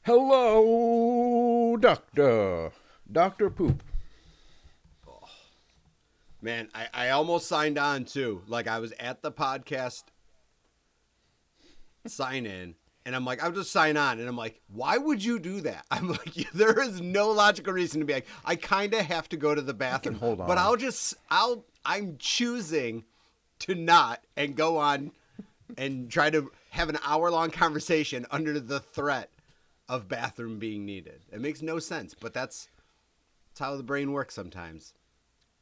Hello, Doctor. Dr. Poop. Man, I almost signed on too. Like I was at the podcast sign in and I'm like, I'll just sign on. And I'm like, why would you do that? I'm like, there is no logical reason to be like, I kind of have to go to the bathroom. Hold on. But I'm choosing to not and go on and try to have an hour-long conversation under the threat of bathroom being needed. It makes no sense, but that's how the brain works sometimes.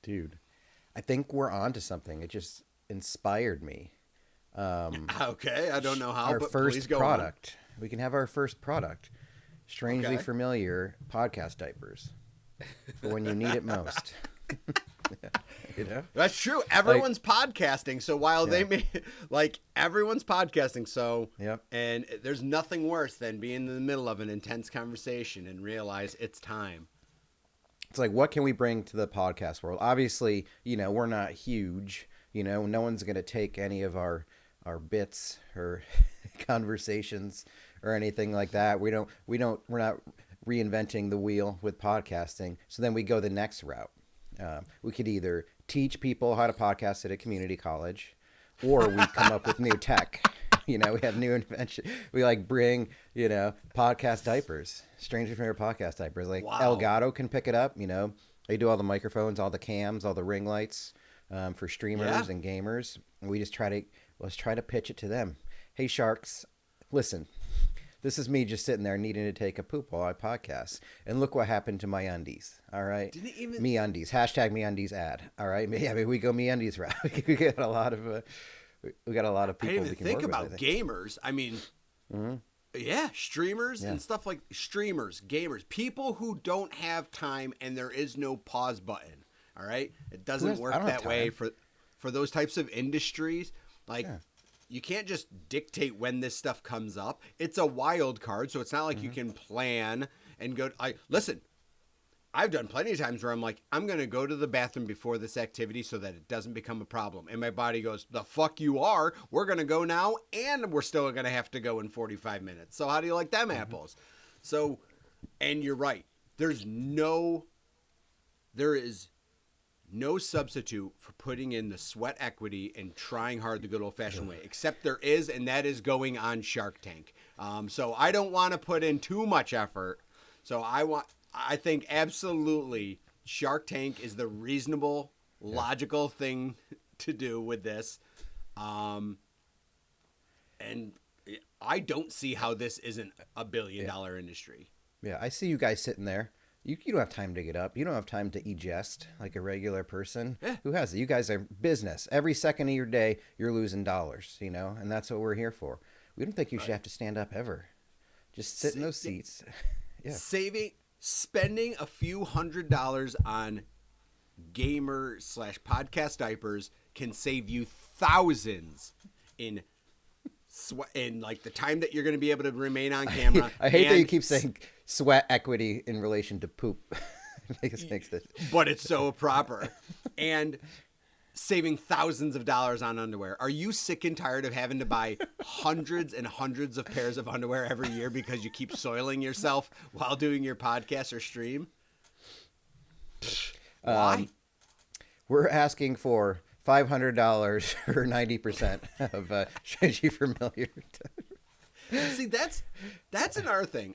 Dude, I think we're on to something. It just inspired me. Okay, I don't know how, Our but first please go product. We can have our first product. Strangely Okay. familiar podcast diapers. For when you need it most. You know? That's true. Everyone's podcasting, so while Yeah. they may everyone's podcasting, so Yep. and there's nothing worse than being in the middle of an intense conversation and realize it's time. It's like, what can we bring to the podcast world? Obviously, we're not huge. No one's going to take any of our bits or conversations or anything like that. We're not reinventing the wheel with podcasting. So then we go the next route. We could either teach people how to podcast at a community college, or we come up with new tech. We have new invention. We bring, podcast diapers, strangely familiar podcast diapers. Like Wow. Elgato can pick it up. They do all the microphones, all the cams, all the ring lights for streamers Yeah. and gamers. And we just let's try to pitch it to them. Hey, sharks, listen. This is me just sitting there needing to take a poop while I podcast. And look what happened to my undies. All right. Didn't even Me undies. Hashtag me undies ad. All right. Yeah, we go me undies route. We got a lot of I people didn't we even can think work about with. gamers. I mean, yeah, streamers Yeah. and stuff like streamers, gamers, people who don't have time and there is no pause button. All right, it doesn't work I don't have that way time. for those types of industries. Like, Yeah. you can't just dictate when this stuff comes up. It's a wild card, so it's not like you can plan and go. Listen. I've done plenty of times where I'm like, I'm going to go to the bathroom before this activity so that it doesn't become a problem. And my body goes, the fuck you are. We're going to go now, and we're still going to have to go in 45 minutes. So how do you like them apples? So, and you're right. There is no substitute for putting in the sweat equity and trying hard the good old-fashioned way, except there is, and that is going on Shark Tank. So I don't want to put in too much effort. So I think absolutely Shark Tank is the reasonable, logical thing to do with this. And I don't see how this isn't a billion-dollar industry. Yeah, I see you guys sitting there. You don't have time to get up. You don't have time to egest like a regular person. Yeah. Who has it? You guys are business. Every second of your day, you're losing dollars, and that's what we're here for. We don't think you should have to stand up ever. Just sit in those seats. Yeah. Spending a few $100s on gamer/podcast diapers can save you thousands in like the time that you're going to be able to remain on camera. I hate that you keep saying sweat equity in relation to poop. Makes this. But it's so proper. And saving thousands of dollars on underwear. Are you sick and tired of having to buy hundreds and hundreds of pairs of underwear every year because you keep soiling yourself while doing your podcast or stream? Why? We're asking for $500 or 90% of Strangely Familiar. See, that's another thing.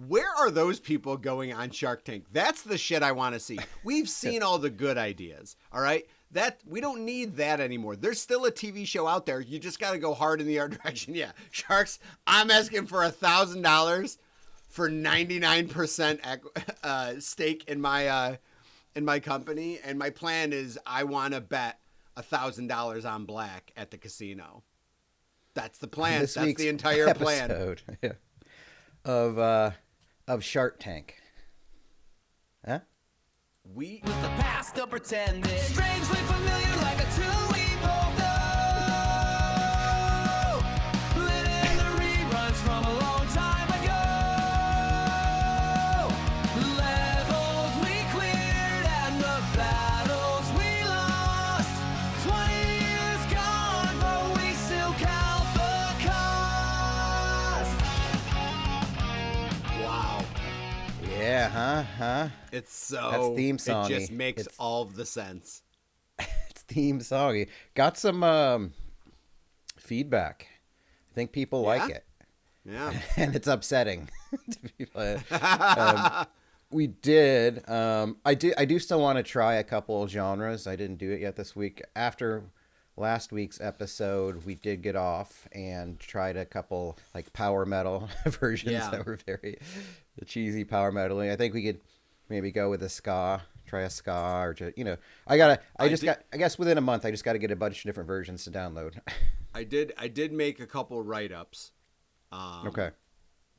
Where are those people going on Shark Tank? That's the shit I want to see. We've seen all the good ideas, all right? We don't need that anymore. There's still a TV show out there. You just got to go hard in the other direction. Yeah, sharks. I'm asking for $1,000 for 99% stake in my company, and my plan is I want to bet $1,000 on black at the casino. That's the plan. This That's week's the entire plan. episode, of Shart Tank. Huh? We With the past to pretend it's strangely familiar like a two we both know. Living the reruns from a long time ago. Levels we cleared and the battles we lost. 20 years gone, but we still count the cost. huh. It's so That's theme it just songy. makes all of the sense. It's theme songy. Got some feedback. I think people like Yeah? it, Yeah. and it's upsetting to people. We did. I do still want to try a couple genres. I didn't do it yet this week. After last week's episode, we did get off and tried a couple like power metal versions Yeah. that were very cheesy power metaling. I think we could maybe go with a ska. Try a ska or just I guess within a month I just got to get a bunch of different versions to download. I did make a couple write-ups. Okay.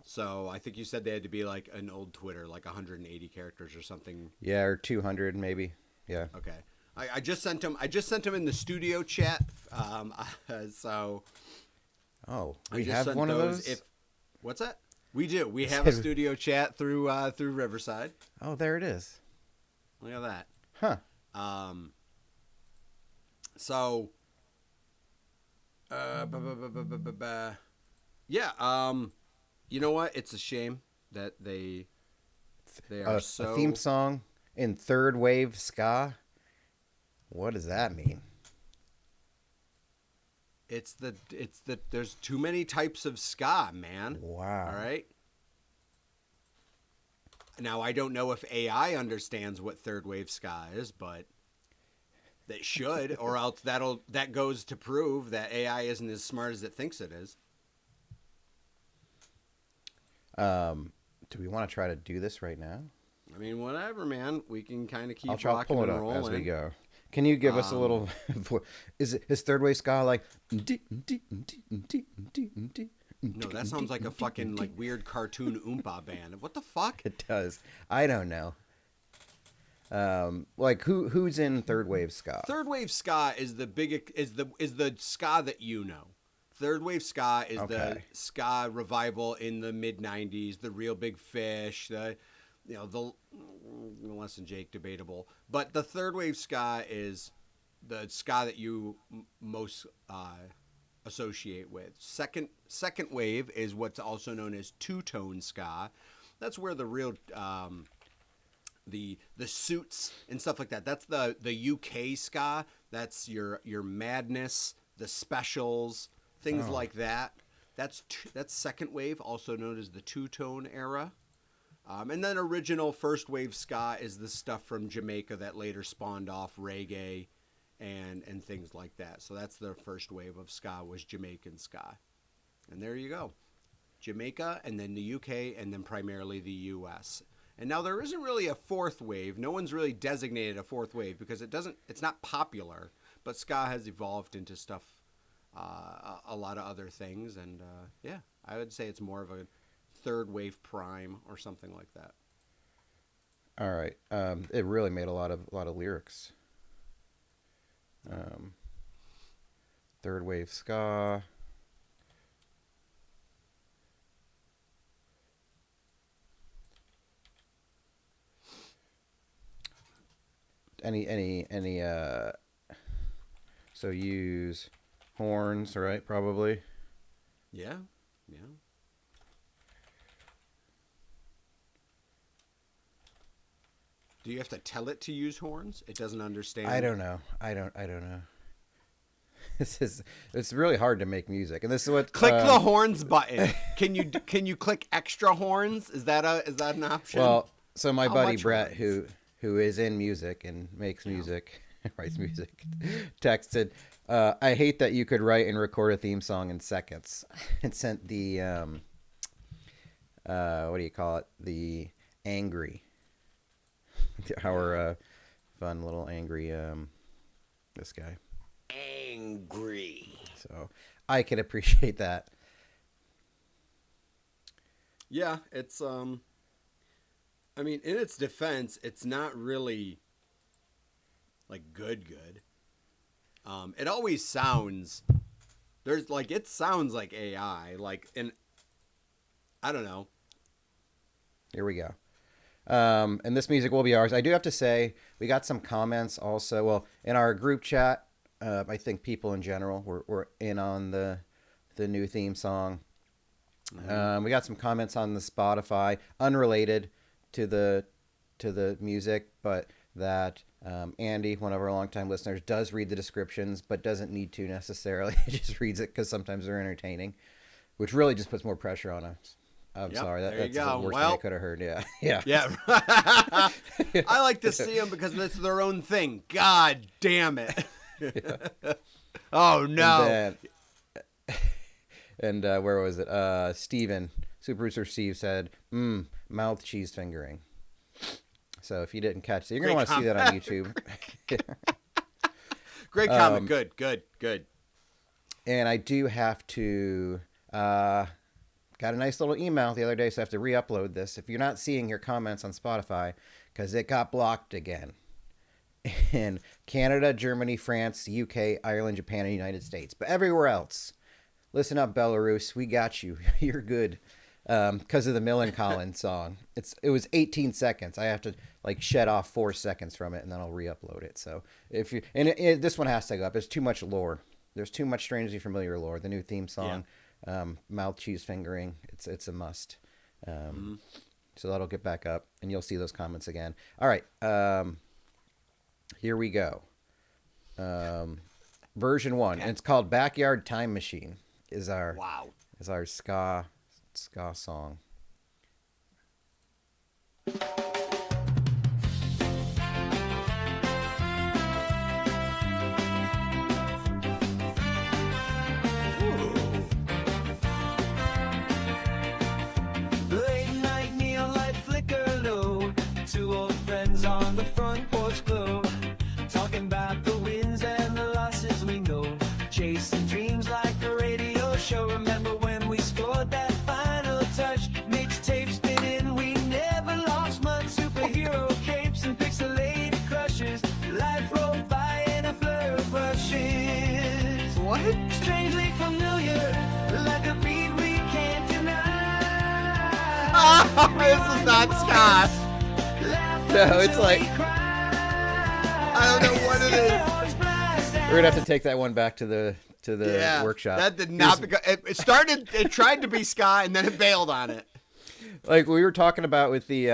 So I think you said they had to be like an old Twitter, like 180 characters or something. Yeah, or 200 maybe. Yeah. Okay. I just sent them. I just sent them in the studio chat. So. Oh, I we just have sent one of those. What's that? We do. We have a studio chat through Riverside. Oh, there it is. Look at that. Huh. So. Yeah. You know what? It's a shame that they are so a theme song in third wave ska. What does that mean? It's the there's too many types of ska, man. Wow. All right. Now I don't know if AI understands what third wave ska is, but they should, or else that goes to prove that AI isn't as smart as it thinks it is. Do we want to try to do this right now? I mean, whatever, man. We can kind of keep I'll try to rocking pull it and up rolling as we go. Can you give us a little? Is third wave ska like? No, that sounds like a fucking like weird cartoon oompa band. What the fuck? It does. I don't know. Like who's in third wave ska? Third wave ska is the ska that you know. Third wave ska is the Okay. ska revival in the mid '90s. The Real Big Fish. The less than Jake, debatable. But the third wave ska is the ska that you most associate with. Second wave is what's also known as two-tone ska. That's where the real the suits and stuff like that. That's the UK ska. That's your Madness, the Specials, things like that. That's second wave, also known as the two-tone era. And then original first wave ska is the stuff from Jamaica that later spawned off reggae and things like that. So that's the first wave of ska was Jamaican ska. And there you go. Jamaica and then the UK and then primarily the US. And now there isn't really a fourth wave. No one's really designated a fourth wave because it's not popular, but ska has evolved into stuff, a lot of other things. And yeah, I would say it's more of a third wave prime or something like that. All right. It really made a lot of lyrics. Third wave ska. Any so use horns, right? Probably. Yeah, yeah. Do you have to tell it to use horns? It doesn't understand. I don't know. I don't know. It's really hard to make music, and this is what Click the horns button. Can you click extra horns? Is that an option? Well, so my How buddy much Brett, horns? who is in music and makes music, writes music, texted, "I hate that you could write and record a theme song in seconds," and sent the what do you call it? The angry, our fun little angry this guy. Angry. So I can appreciate that. Yeah, it's I mean, in its defense, it's not really like good. It always sounds it sounds like AI, and I don't know. Here we go. And this music will be ours. I do have to say, we got some comments also. Well, in our group chat, I think people in general were in on the new theme song. We got some comments on the Spotify, unrelated, to the music, but that Andy, one of our longtime listeners, does read the descriptions, but doesn't need to necessarily. He just reads it because sometimes they're entertaining, which really just puts more pressure on us. I'm sorry. That's the worst thing I could have heard. Yeah. Yeah. I like to see them because it's their own thing. God damn it. Oh, no. And where was it? Steven, Super Producer Steve said, mouth cheese fingering. So if you didn't catch that, you're going to want to see that on YouTube. Great comment. Good. And I do have to, got a nice little email the other day, so I have to re-upload this. If you're not seeing your comments on Spotify, because it got blocked again. In Canada, Germany, France, UK, Ireland, Japan, and United States. But everywhere else, listen up, Belarus. We got you. You're good. Because of the Millencolin song. It was 18 seconds. I have to shed off 4 seconds from it, and then I'll re-upload it. So if you this one has to go up. There's too much lore. There's too much strangely familiar lore. The new theme song, mouth cheese fingering. It's a must. So that'll get back up, and you'll see those comments again. All right. Here we go. Version 1. And it's called Backyard Time Machine. Is our ska song. Late night neon light flicker low. Two old friends on the front porch glow. Talking about the wins and the losses we know. Chasing dreams like a radio show. Remember when we scored that final touch? Mixtape spinning, we never lost much. Superhero capes and pixelated crushes. Life rolled by in a blur of brushes. What? Strangely familiar, like a beat we can't deny. This is not Scott. No, it's like I don't know what it is. we're gonna have to take that one back to the workshop. That did not become. It started. It tried to be ska, and then it bailed on it. Like we were talking about with the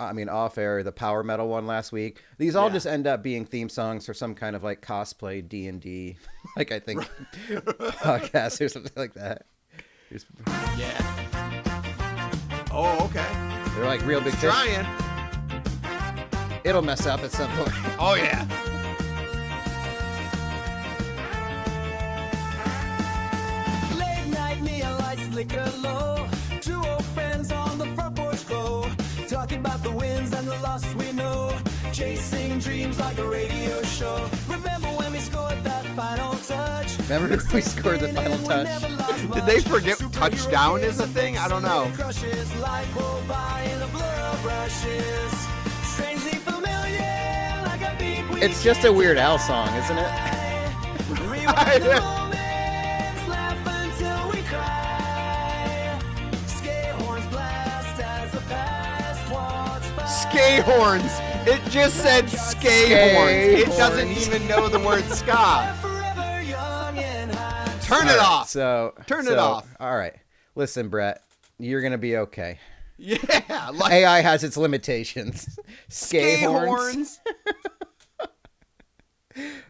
off air, the power metal one last week. These all just end up being theme songs for some kind of cosplay D&D, I think podcast or something like that. Yeah. Oh, okay. They're real big fish. Trying. It'll mess up at some point. Oh yeah. Late night neon lights flicker low. Two old friends on the front porch glow. Talking about the wins and the losses we know. Chasing dreams like a radio show. Remember when we scored that final touch? Remember we scored the final touch? Did they forget touchdown is a thing? I don't know. Crushes, life rolled by in a blur of brushes. Strangely familiar, like a beat we It's just a Weird Al song, isn't it? Rewind the moments, laugh until we cry. Scare horns blast as the past walks by. Skay horns. It just said skay horns. It doesn't even know the word ska. Forever young and high. Turn it off. Turn it off. All right. Listen, Brett, you're gonna be okay. Yeah. AI has its limitations. Skay horns.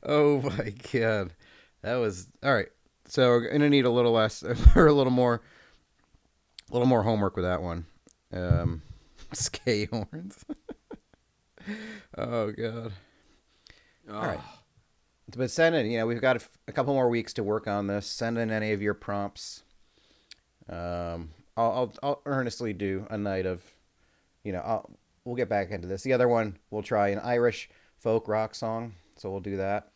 Oh my god, that was all right. So we're gonna need a little less or a little more homework with that one. Skay horns. Oh god. All right. But send in. We've got a couple more weeks to work on this. Send in any of your prompts. I'll earnestly do a night of, we'll get back into this. The other one, we'll try an Irish folk rock song. So we'll do that.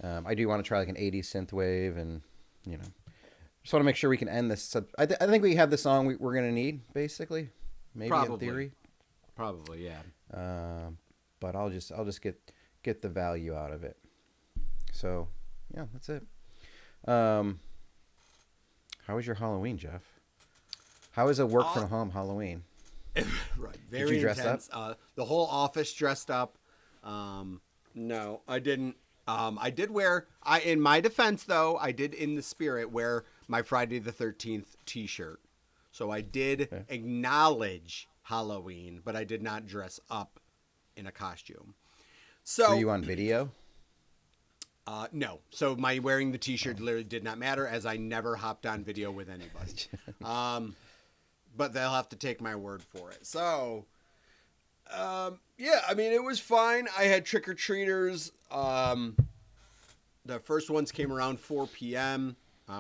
I do want to try an 80s synthwave and, just want to make sure we can end this. I think we have the song we're going to need, basically. Maybe Probably. In theory. Probably, yeah. But I'll just get the value out of it. So, yeah, that's it. How was your Halloween, Jeff? How was a work from home Halloween? Right. Very Did you dress intense. The whole office dressed up. No, I didn't. I did wear, in my defense though, I did in the spirit wear my Friday the 13th t-shirt. So I did acknowledge Halloween, but I did not dress up in a costume. So Were you on video? no. So my wearing the T-shirt literally did not matter, as I never hopped on video with anybody. But they'll have to take my word for it. So, yeah, I mean, it was fine. I had trick-or-treaters. The first ones came around 4 p.m.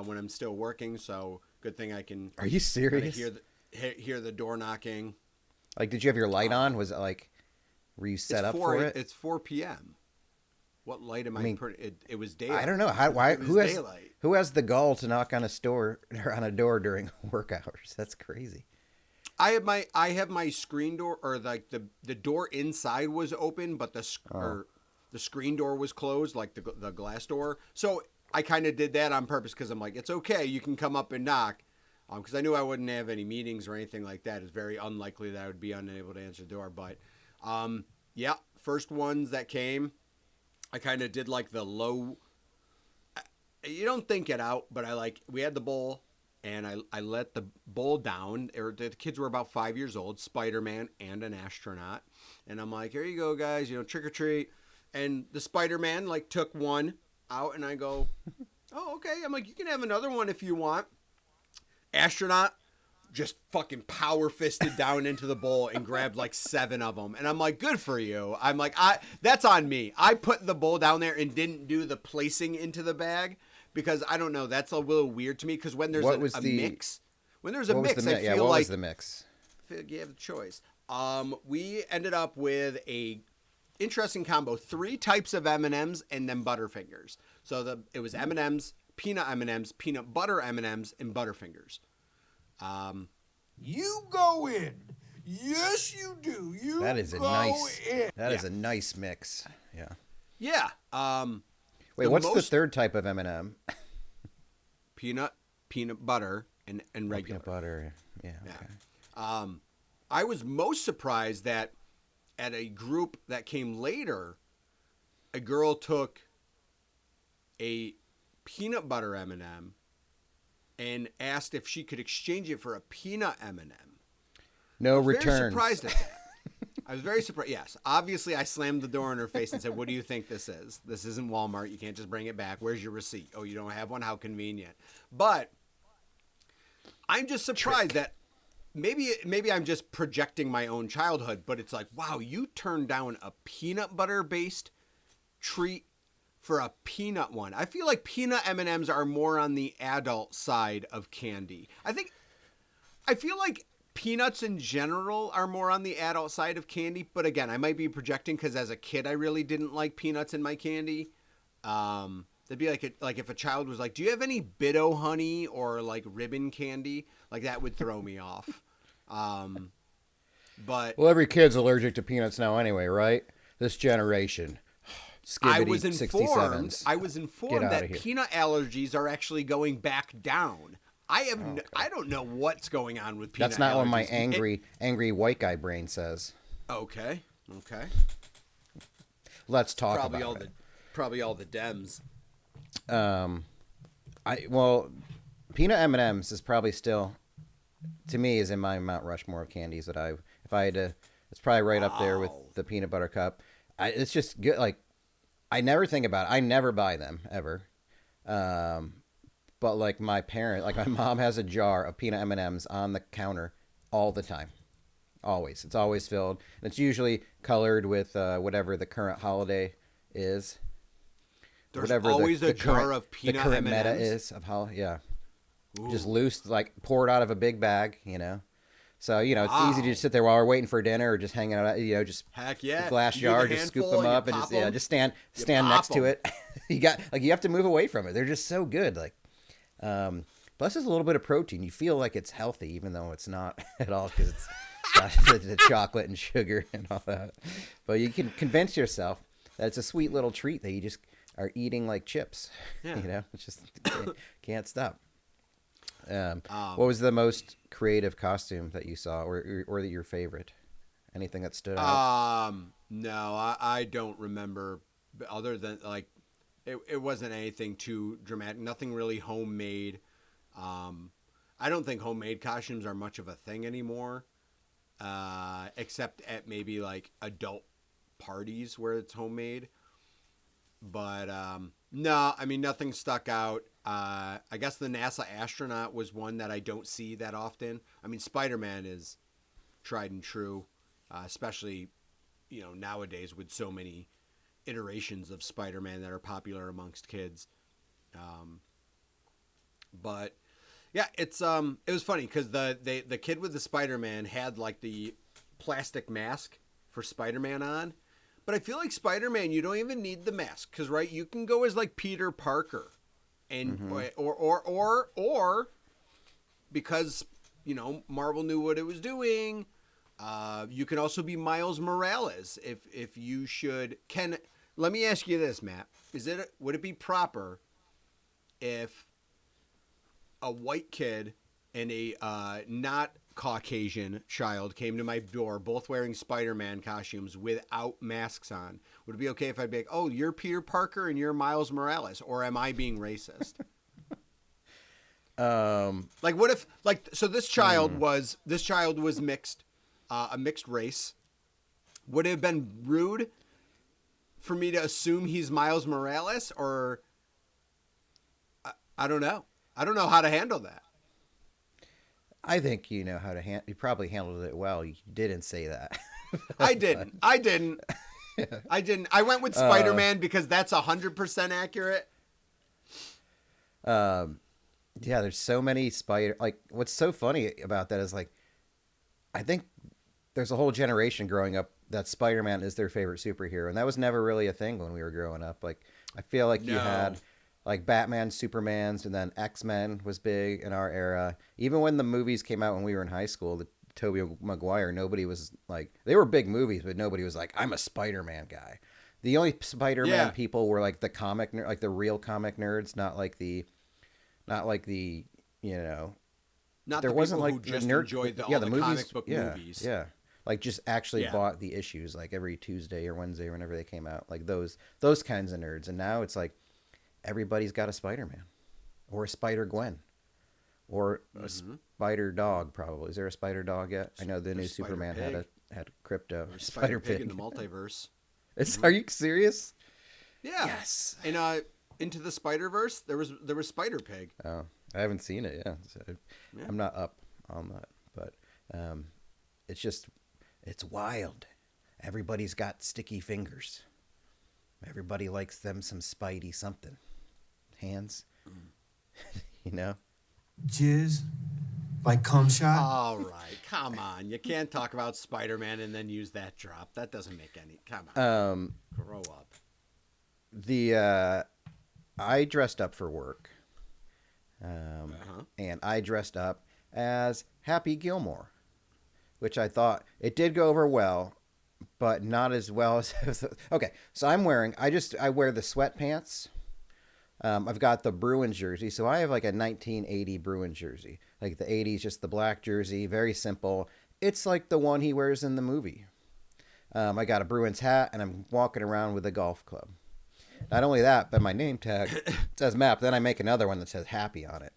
When I'm still working, so good thing I can. Are you serious? Hear the door knocking. Like, did you have your light on? Was it like, were you set up for it? It's 4 p.m. What light am I? It was daylight. I don't know. Who has the gall to knock on a door during work hours? That's crazy. I have my screen door, or like the door inside was open, but the screen door was closed, like the glass door. So I kind of did that on purpose, because I'm like, it's okay, you can come up and knock, because I knew I wouldn't have any meetings or anything like that. It's very unlikely that I would be unable to answer the door. But yeah, first ones that came, I kind of did like the low. You don't think it out, but we had the bowl, and I let the bowl down. The kids were about 5 years old, Spider-Man and an astronaut, and I'm like, here you go, guys, trick or treat. And the Spider-Man took one out, and I go, oh, okay. I'm like, you can have another one if you want. Astronaut just fucking power fisted down into the bowl and grabbed 7 of them. And I'm like, good for you. I'm like, that's on me. I put the bowl down there and didn't do the placing into the bag, because I don't know. That's a little weird to me, because when there's a mix, I feel what was the mix? I feel like you have a choice. We ended up with a interesting combo: 3 types of M&Ms and then Butterfingers. So it was M&Ms, peanut butter M&Ms, and Butterfingers. You go in. Yes, you do. That is a nice mix. Yeah. Yeah. Wait, what's the third type of M&M? Peanut butter, and regular. Peanut butter. Yeah. Okay. I was most surprised that at a group that came later, a girl took a peanut butter M&M and asked if she could exchange it for a peanut M&M. No returns. returns. Very surprised at that. I was very surprised. Yes, obviously I slammed the door in her face and said, "What do you think this is? This isn't Walmart. You can't just bring it back. Where's your receipt? Oh, you don't have one? How convenient." But I'm just surprised that maybe I'm just projecting my own childhood, but it's like, wow, you turned down a peanut butter based treat for a peanut one. I feel like peanut M&Ms are more on the adult side of candy. I feel like peanuts in general are more on the adult side of candy, but again, I might be projecting, because as a kid I really didn't like peanuts in my candy. That'd be like if a child was like, "Do you have any Biddo honey or ribbon candy?" That would throw me off. But well, every kid's allergic to peanuts now anyway, right? This generation. I was informed that peanut allergies are actually going back down. I don't know what's going on with peanut allergies. That's not what my angry white guy brain says. Okay. Let's talk about it. Probably all the Dems. Peanut M&Ms is probably still, to me, is in my Mount Rushmore of candies that if I had to, it's probably right up there with the peanut butter cup. It's just good. I never think about it. I never buy them ever. But my mom has a jar of peanut M&Ms on the counter all the time. Always. It's always filled. And it's usually colored with whatever the current holiday is. There's always a jar of peanut M&Ms. The current M&Ms. meta is of holiday. Yeah. Ooh. Just loose, poured out of a big bag, So, it's easy to just sit there while we're waiting for dinner or just hanging out, just heck yeah. a glass jar, just scoop them up and just stand next to it. You have to move away from it. They're just so good. Plus there's a little bit of protein. You feel like it's healthy, even though it's not at all, because it's got the chocolate and sugar and all that. But you can convince yourself that it's a sweet little treat that you just are eating like chips. Yeah. It's just can't stop. What was the most creative costume that you saw, or your favorite? Anything that stood out? No, I don't remember. Other than it wasn't anything too dramatic. Nothing really homemade. I don't think homemade costumes are much of a thing anymore. except at maybe like adult parties where it's homemade. But no, I mean, nothing stuck out. I guess the NASA astronaut was one that I don't see that often. I mean, Spider-Man is tried and true, especially, nowadays with so many iterations of Spider-Man that are popular amongst kids. But yeah, it was funny because the kid with the Spider-Man had like the plastic mask for Spider-Man on. But I feel like Spider-Man, you don't even need the mask because, right, you can go as like Peter Parker, and or because Marvel knew what it was doing. You can also be Miles Morales if you should. Let me ask you this, Matt: would it be proper if a white kid and a not Caucasian child came to my door, both wearing Spider-Man costumes without masks on? Would it be okay if I'd be like, "Oh, you're Peter Parker and you're Miles Morales," or am I being racist? Like, what if, like, so this child was mixed, a mixed race? Would it have been rude for me to assume he's Miles Morales, or I don't know. I don't know how to handle that. I think you know how to you probably handled it well. You didn't say that. I didn't. I went with Spider-Man because that's 100% accurate. Yeah, there's so many like, what's so funny about that is, like, I think there's a whole generation growing up that Spider-Man is their favorite superhero, and that was never really a thing when we were growing up. Like, I feel like you had like Batman, Supermans, and then X-Men was big in our era. Even when the movies came out when we were in high school, the Tobey Maguire, nobody was like, they were big movies, but nobody was like, I'm a Spider-Man guy. The only Spider-Man people were like the comic, like the real comic nerds, not like the not Not there the wasn't people like who just the nerd, enjoyed yeah, the movies, comic book yeah, movies. yeah, like just actually bought the issues like every Tuesday or Wednesday or whenever they came out, like those kinds of nerds. And now it's like everybody's got a Spider-Man or a Spider-Gwen or a Spider Dog. Probably, is there a Spider Dog yet? I know the new Superman had a crypto or Spider Pig in the multiverse. Are you serious? Yeah. Yes. And Into the Spider-Verse, there was Spider Pig. Oh, I haven't seen it. Yeah, so I'm not up on that, but it's wild. Everybody's got sticky fingers. Everybody likes them some Spidey something. Hands, Jizz, like cum shot. All right, come on. You can't talk about Spider-Man and then use that drop. That doesn't make any. Come on. Grow up. I dressed up for work. And I dressed up as Happy Gilmore, which I thought it did go over well, but not as well as. Okay, so I wear the sweatpants. I've got the Bruins jersey, so I have like a 1980 Bruins jersey, like the 80s, just the black jersey, very simple. It's like the one he wears in the movie. I got a Bruins hat, and I'm walking around with a golf club. Not only that, but my name tag says Map. Then I make another one that says Happy on it.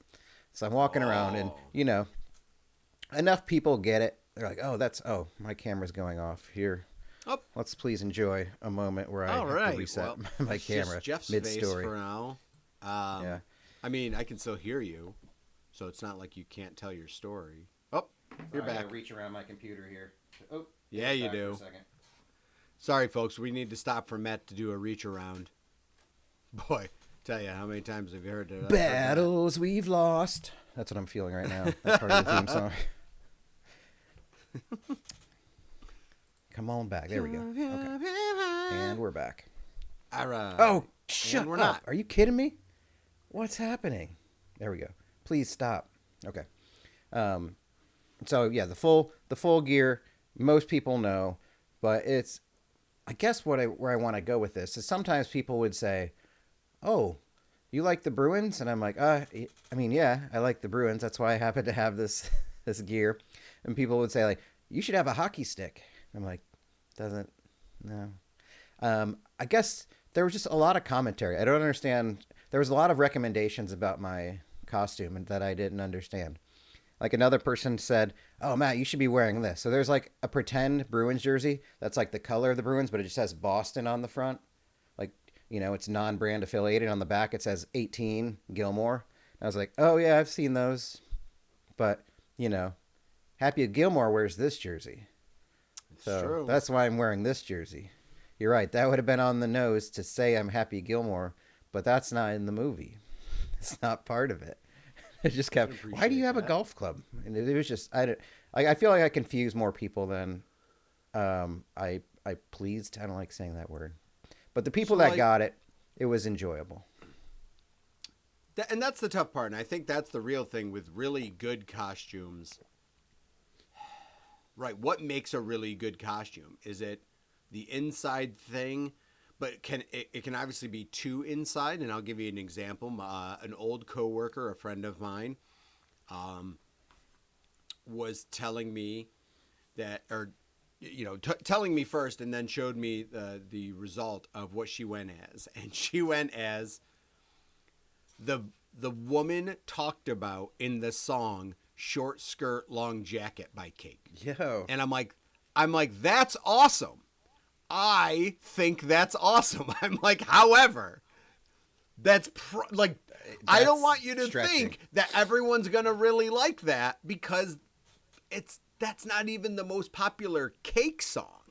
So I'm walking around, and enough people get it. They're like, "Oh, my camera's going off here. Oh. Let's please enjoy a moment where I have to reset my camera Jeff's mid-story." face for now. Yeah. I mean, I can still hear you, so it's not like you can't tell your story. Oh, you're back. I gotta reach around my computer here. Oh, yeah, you do. Sorry, folks. We need to stop for Matt to do a reach around. Boy, tell you, how many times have you heard that? Battles we've lost. That's what I'm feeling right now. That's part of the theme song. Come on back. There we go. Okay. And we're back. All right. Oh, shut we're up. not. Are you kidding me? What's happening? There we go. Please stop. Okay. So yeah, the full gear, most people know, but it's, I guess where I want to go with this is sometimes people would say, "Oh, you like the Bruins?" And I'm like, I mean, yeah, I like the Bruins. That's why I happen to have this gear. And people would say, like, "You should have a hockey stick." I'm like, no. I guess there was just a lot of commentary. I don't understand. There was a lot of recommendations about my costume and that I didn't understand. Like another person said, "Oh, Matt, you should be wearing this." So there's like a pretend Bruins jersey that's like the color of the Bruins, but it just has Boston on the front. Like, it's non-brand affiliated. On the back, it says 18 Gilmore. I was like, "Oh yeah, I've seen those," but Happy Gilmore wears this jersey, so true. that's why I'm wearing this jersey. You're right. That would have been on the nose to say I'm Happy Gilmore, but that's not in the movie. It's not part of it. It just kept. Why do you have a golf club? And it was just I feel like I confused more people than I pleased. I don't like saying that word, but the people that got it, it was enjoyable. And that's the tough part, and I think that's the real thing with really good costumes. Right, what makes a really good costume? Is it the inside thing? But it can obviously be too inside, and I'll give you an example. An old coworker, a friend of mine, was telling me that, or telling me first, and then showed me the result of what she went as, and she went as the woman talked about in the song "Short Skirt, Long Jacket" by Cake. Yo. And I'm like, that's awesome. I think that's awesome. I'm like, however, that's I don't want you to think that everyone's gonna really like that, because that's not even the most popular Cake song,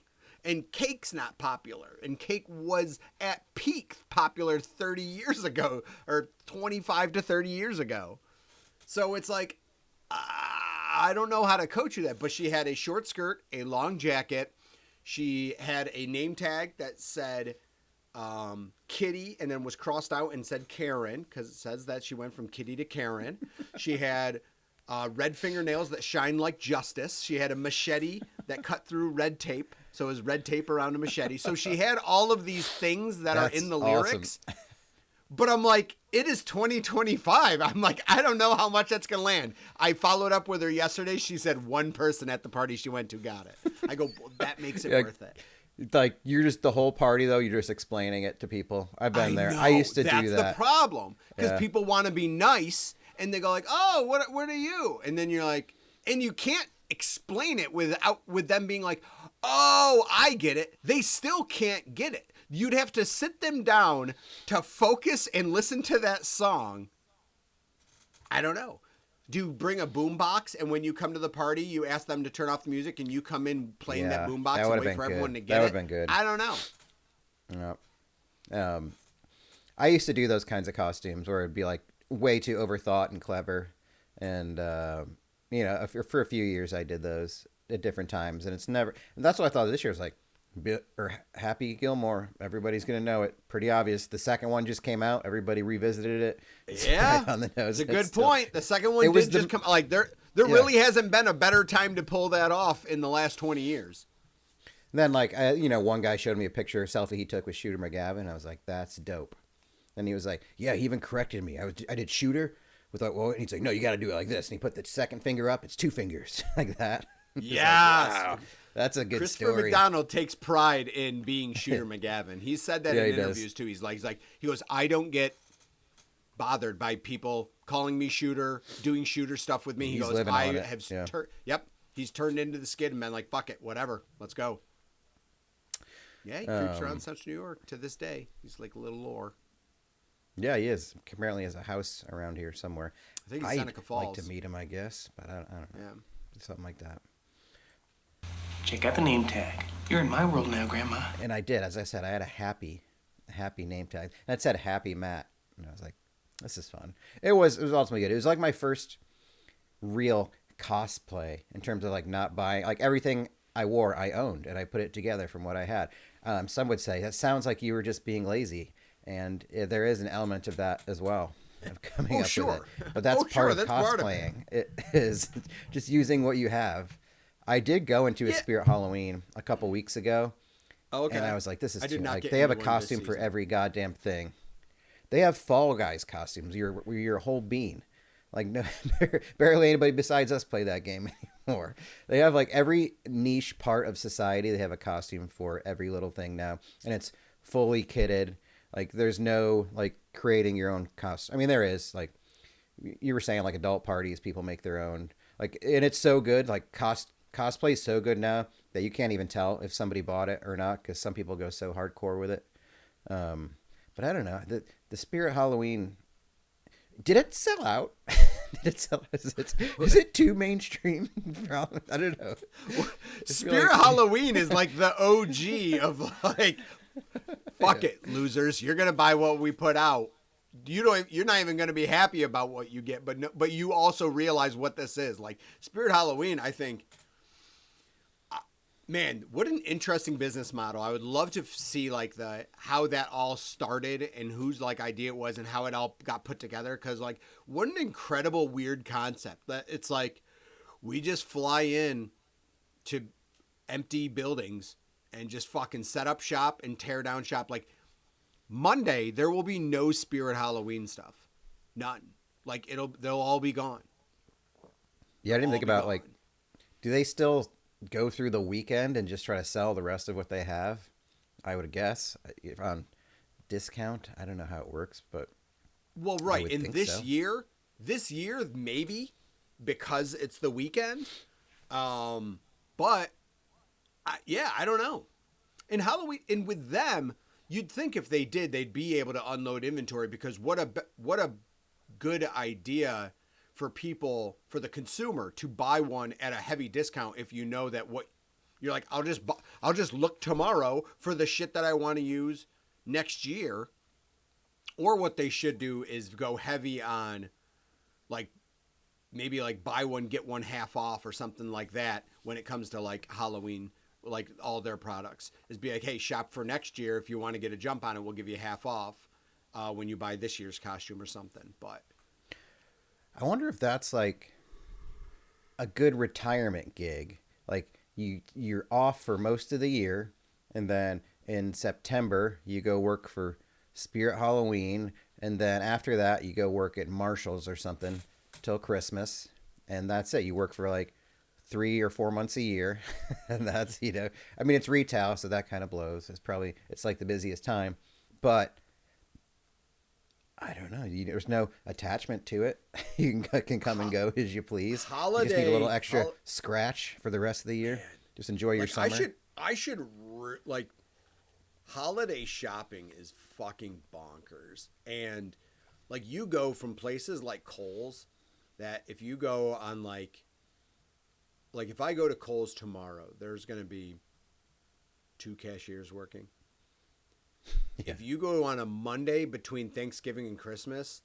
and Cake's not popular, and Cake was at peak popular 30 years ago, or 25 to 30 years ago. So it's like, I don't know how to coach you that, but she had a short skirt, a long jacket. She had a name tag that said Kitty, and then was crossed out and said Karen, because it says that she went from Kitty to Karen. She had red fingernails that shine like justice. She had a machete that cut through red tape, so it was red tape around a machete. So she had all of these things that are in the lyrics. Awesome. But I'm like, it is 2025. I'm like, I don't know how much that's going to land. I followed up with her yesterday. She said one person at the party she went to got it. I go, well, that makes it worth it. Like, you're just the whole party, though. You're just explaining it to people. I've been there. I used to do that. That's the problem. Because people want to be nice, and they go like, oh, what are you? And then you're like, and you can't explain it with them being like, oh, I get it. They still can't get it. You'd have to sit them down to focus and listen to that song. I don't know. Do you bring a boombox, and when you come to the party, you ask them to turn off the music, and you come in playing that boombox and wait for everyone to get it? That would have been good. I don't know. No. I used to do those kinds of costumes where it'd be like way too overthought and clever. And, for a few years I did those at different times. And that's what I thought this year was like. Happy Gilmore. Everybody's going to know it. Pretty obvious. The second one just came out. Everybody revisited it. Yeah. Right on the nose. It's a good point. The second one did just come. Like, there really hasn't been a better time to pull that off in the last 20 years. And then, one guy showed me a picture, selfie he took with Shooter McGavin. I was like, that's dope. And he was like, yeah, he even corrected me. I did Shooter with and he's like, no, you got to do it like this. And he put the second finger up. It's two fingers like that. Yeah. Like, wow. That's a good Christopher story. McDonald takes pride in being Shooter McGavin. He said that in interviews too. He goes, I don't get bothered by people calling me Shooter, doing Shooter stuff with me. He goes, he's turned into the skid and been like, fuck it, whatever, let's go. Yeah, he creeps around Central New York to this day. He's like a little lore. Yeah, he is. Apparently, he has a house around here somewhere. I think he's Seneca Falls. I'd like to meet him, I guess, but I don't know. Yeah, something like that. Check out the name tag. You're in my world now, Grandma. And I did. As I said, I had a happy name tag. And it said Happy Matt. And I was like, this is fun. It was ultimately good. It was like my first real cosplay in terms of like not buying. Like everything I wore, I owned. And I put it together from what I had. Some would say, that sounds like you were just being lazy. And there is an element of that as well. Of coming up with it. But that's part of cosplaying. It is just using what you have. I did go into a Spirit Halloween a couple weeks ago. Oh, okay. And I was like, this is too much. Like, they have a costume for every goddamn thing. They have Fall Guys costumes. You're a whole bean. Like, no, barely anybody besides us play that game anymore. They have like every niche part of society. They have a costume for every little thing now. And it's fully kitted. Like, there's no like creating your own costume. I mean, there is like, you were saying, like adult parties, people make their own, like, and it's so good. Like cosplay is so good now that you can't even tell if somebody bought it or not, because some people go so hardcore with it. But I don't know, the Spirit Halloween. Did it sell out? Did it sell? Is it too mainstream? I don't know. Spirit Halloween is like the OG of like, fuck it, losers. You're gonna buy what we put out. You're not even gonna be happy about what you get, but you also realize what this is. Like Spirit Halloween, I think. Man, what an interesting business model. I would love to see like how that all started and whose like idea it was and how it all got put together. Cause like what an incredible weird concept that it's like we just fly in to empty buildings and just fucking set up shop and tear down shop. Like Monday, there will be no Spirit Halloween stuff. None. Like they'll all be gone. Yeah, I didn't think about like, do they still go through the weekend and just try to sell the rest of what they have? I would guess if on discount. I don't know how it works, but well, right. In this year maybe because it's the weekend. But yeah, I don't know. And Halloween, and with them, you'd think if they did, they'd be able to unload inventory, because what a good idea for people, for the consumer to buy one at a heavy discount if you know that what you're like, I'll just look tomorrow for the shit that I want to use next year. Or what they should do is go heavy on like maybe like buy one get one half off or something like that when it comes to like Halloween, like all their products, is be like, hey, shop for next year. If you want to get a jump on it, we'll give you half off when you buy this year's costume or something. But I wonder if that's like a good retirement gig. Like you're off for most of the year, and then in September you go work for Spirit Halloween, and then after that you go work at Marshall's or something till Christmas, and that's it. You work for like 3 or 4 months a year, and that's, you know, I mean, it's retail, so that kind of blows. It's like the busiest time, but I don't know. There's no attachment to it. You can come and go as you please. You just need a little extra scratch for the rest of the year. Man. Just enjoy your summer. Like, holiday shopping is fucking bonkers. And like, you go from places like Kohl's that if you go on like if I go to Kohl's tomorrow, there's going to be 2 cashiers working. Yeah. If you go on a Monday between Thanksgiving and Christmas,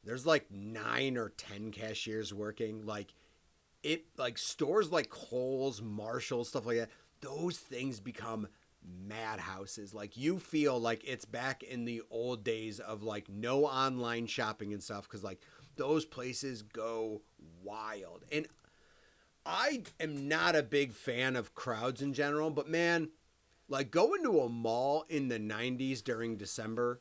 there's like 9 or 10 cashiers working. Like stores like Kohl's, Marshall, stuff like that, those things become madhouses. Like you feel like it's back in the old days of like no online shopping and stuff, because like those places go wild. And I am not a big fan of crowds in general, but man, like going to a mall in the 90s during December,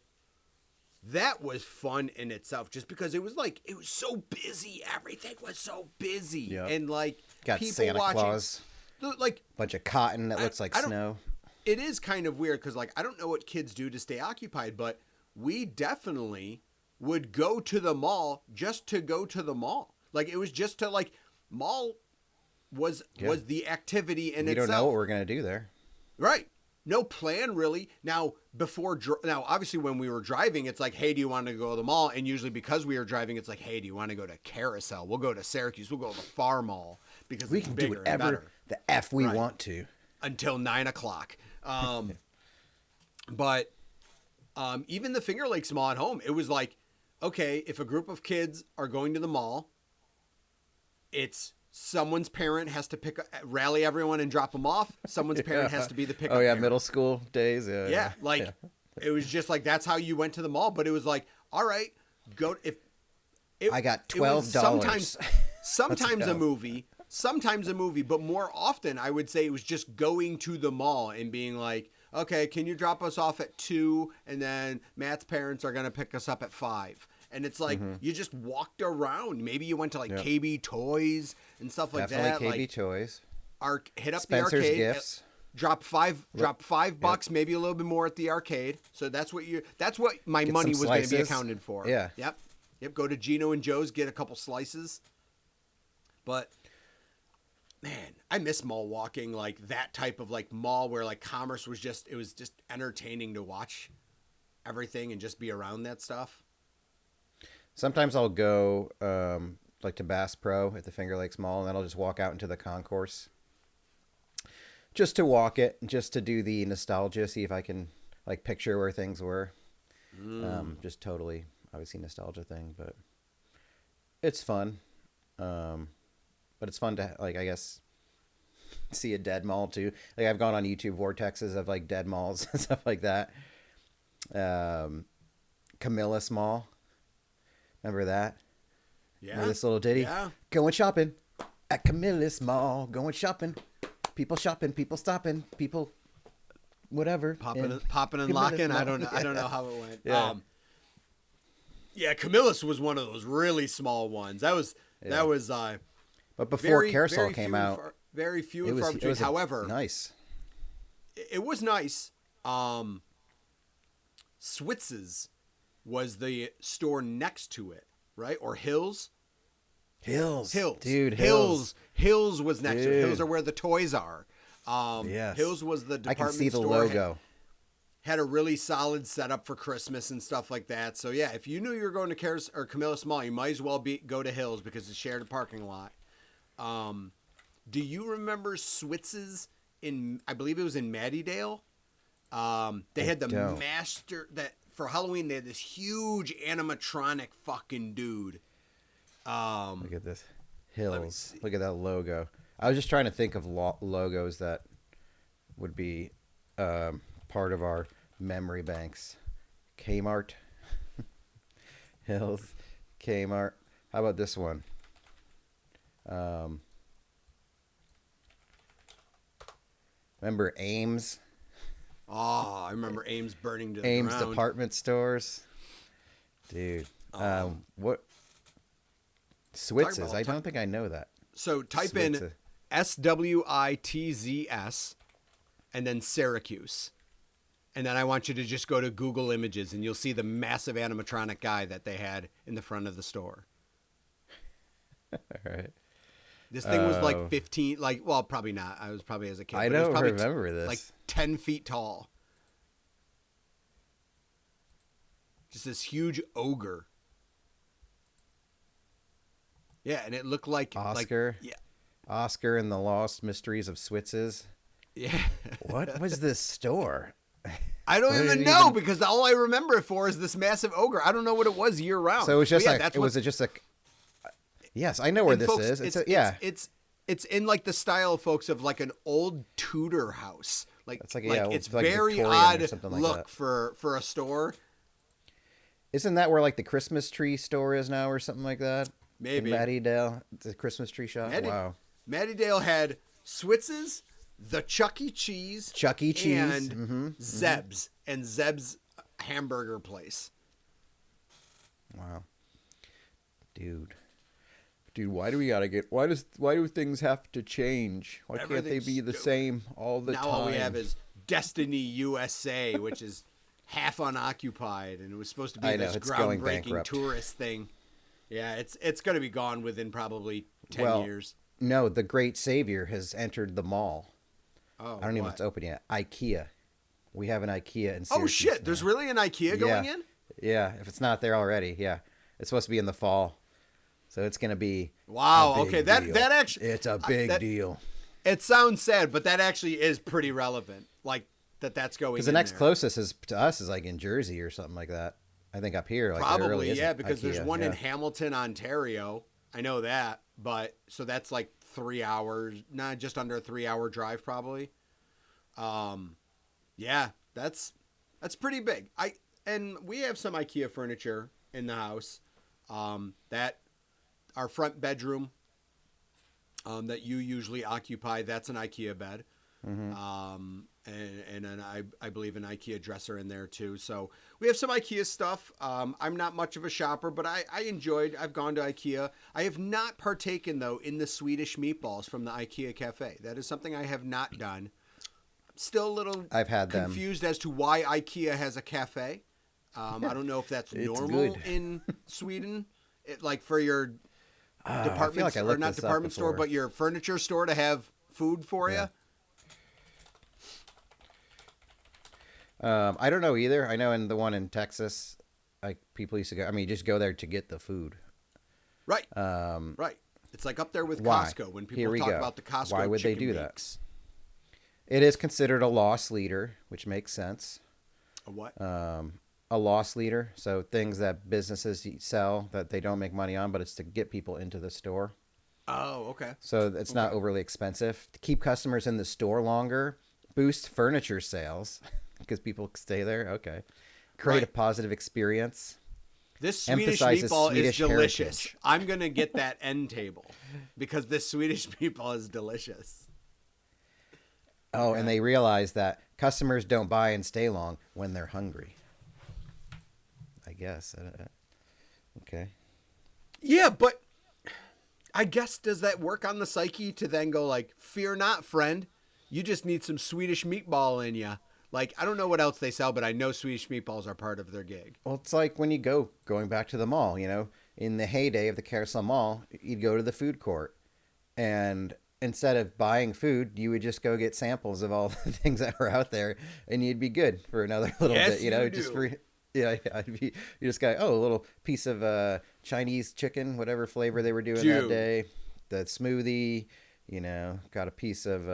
that was fun in itself, just because it was so busy. Everything was so busy. Yep. And like got people Santa watching, Claus, like bunch of cotton that looks like snow. It is kind of weird because like I don't know what kids do to stay occupied, but we definitely would go to the mall just to go to the mall. Like it was just to like mall was the activity in itself. We don't know what we're gonna do there, right? No plan really. Now obviously when we were driving, it's like, hey, do you want to go to the mall? And usually because we were driving, it's like, hey, do you want to go to Carousel? We'll go to Syracuse. We'll go to the Far Mall because we can do whatever the F we want to until 9:00. But even the Finger Lakes Mall at home, it was like, okay, if a group of kids are going to the mall, it's someone's parent has to rally everyone and drop them off. Someone's parent has to be the pickup. Oh yeah, parent. Middle school days. Yeah. It was just like that's how you went to the mall. But it was like, all right, go. I got $12. Sometimes a movie. Sometimes a movie, but more often I would say it was just going to the mall and being like, okay, can you drop us off at 2? And then Matt's parents are going to pick us up at 5. And it's like, you just walked around. Maybe you went to like KB Toys and stuff like Definitely that. KB like Toys. Hit up Spencer's the arcade. Gifts. Drop $5, maybe a little bit more at the arcade. So that's what my Get money was going to be slices. accounted for. Yeah. Yep. Yep, go to Gino and Joe's, get a couple slices. But man, I miss mall walking, like that type of like mall where like commerce was it was just entertaining to watch everything and just be around that stuff. Sometimes I'll go like to Bass Pro at the Finger Lakes Mall, and then I'll just walk out into the concourse. Just to walk it, just to do the nostalgia, see if I can like picture where things were. Just totally, obviously nostalgia thing, but it's fun. But it's fun to like, I guess, see a dead mall too. Like I've gone on YouTube vortexes of like dead malls and stuff like that. Camillus Mall, remember that? Yeah. Remember this little ditty? Yeah. Going shopping at Camillus Mall. Going shopping. People shopping. People stopping. People, whatever. Popping and Camillus locking. Mall. I don't know how it went. Yeah. Yeah, Camillus was one of those really small ones. That was But before Carousel came out, very few it and far was, between. However, nice. it was nice. Switz's was the store next to it, right? Or Hills. Hills, Dude, Hills. Hills was next to it. Dude. Hills are where the toys are. Yes. Hills was the I department can see the store. logo. Had a really solid setup for Christmas and stuff like that. So yeah, if you knew you were going to Camillus Mall, you might as well go to Hills because it's shared a parking lot. Do you remember Switz's in? I believe it was in Mattydale. They had the master that for Halloween. They had this huge animatronic fucking dude. Look at this. Hills. Look at that logo. I was just trying to think of logos that would be part of our memory banks. Kmart. Hills. Kmart. How about this one? Remember Ames? Oh, I remember Ames burning to the Ames ground. department stores. Dude. What? Switz's. I don't think I know that. So type Switz's. in SWITZS and then Syracuse. And then I want you to just go to Google Images and you'll see the massive animatronic guy that they had in the front of the store. All right. This thing was like 15, well, probably not. I was probably as a kid. I but it was don't probably remember this. Like 10 feet tall. Just this huge ogre. Yeah, and it looked like Oscar. Yeah. Oscar and the Lost Mysteries of Switz's. Yeah. What was this store? I don't What even did it know even- because all I remember it for is this massive ogre. I don't know what it was year round. So it was just But yeah, like that's it was what- just a. Yes, I know where and this folks, is. It's in like the style, folks, of like an old Tudor house. Like It's like, it's like very Victorian or odd something like look that. for a store. Isn't that where like the Christmas tree store is now or something like that? Maybe. In Mattydale, the Christmas tree shop. Wow. Mattydale had Switz's, the Chuck E. Cheese, Chuck E. Cheese. and Zeb's and Zeb's hamburger place. Wow. Dude, why do we gotta get? Why do things have to change? Why can't they Everything's be the stupid. same all the Now time? all we have is Destiny USA, which is half unoccupied, and it was supposed to be I know, this it's going groundbreaking bankrupt. tourist thing. Yeah, it's going to be gone within probably 10 Well, years. No, the Great Savior has entered the mall. Oh, I don't even know if it's open yet. IKEA. We have an IKEA in Syracuse Oh shit! now. There's really an IKEA going in? Yeah, if it's not there already, yeah. It's supposed to be in the fall. So it's going to be Wow. a big Okay, that deal. actually It's a big deal. It sounds sad, but that actually is pretty relevant. Like that's going. Because the next closest is to us is like in Jersey or something like that. I think up here. Like, there Probably, really isn't yeah, because there's IKEA, one in yeah. Hamilton, Ontario. I know that, but so that's like 3 hours, not just under a 3-hour drive, probably. Yeah, that's pretty big. And we have some IKEA furniture in the house. That our front bedroom, that you usually occupy, that's an IKEA bed. And then I believe an IKEA dresser in there too. So we have some IKEA stuff. I'm not much of a shopper, but I've gone to IKEA. I have not partaken though in the Swedish meatballs from the IKEA cafe. That is something I have not done. I'm still a little I've had them. confused as to why IKEA has a cafe. I don't know if that's It's normal good. in Sweden, like for your I department feel like I or looked not this up department store, before. but your furniture store to have food for Yeah. you. I don't know either. I know in the one in Texas, like people used to go. I mean, you just go there to get the food. Right. Um, Right. It's like up there with why? Costco when Here people we talk go. about the Costco Why would they chicken do that? bakes. It is considered a loss leader, which makes sense. A what? A loss leader, so things that businesses sell that they don't make money on, but it's to get people into the store. Oh, okay. So it's not overly expensive to keep customers in the store longer, boost furniture sales because people stay there. Okay, create a Right. positive experience. This Swedish Emphasizes meatball Swedish is delicious. heritage. I'm going to get that end table because this Swedish meatball is delicious. Oh, and they realize that customers don't buy and stay long when they're hungry. I guess. Okay. Yeah, but I guess does that work on the psyche to then go like, fear not, friend. You just need some Swedish meatball in you. Like, I don't know what else they sell, but I know Swedish meatballs are part of their gig. Well, it's like when you going back to the mall, in the heyday of the Carousel Mall, you'd go to the food court and instead of buying food, you would just go get samples of all the things that were out there and you'd be good for another little Yes, bit, you just do. for, yeah, you just got, a little piece of Chinese chicken, whatever flavor they were doing that Dude. day, the smoothie, got a piece of,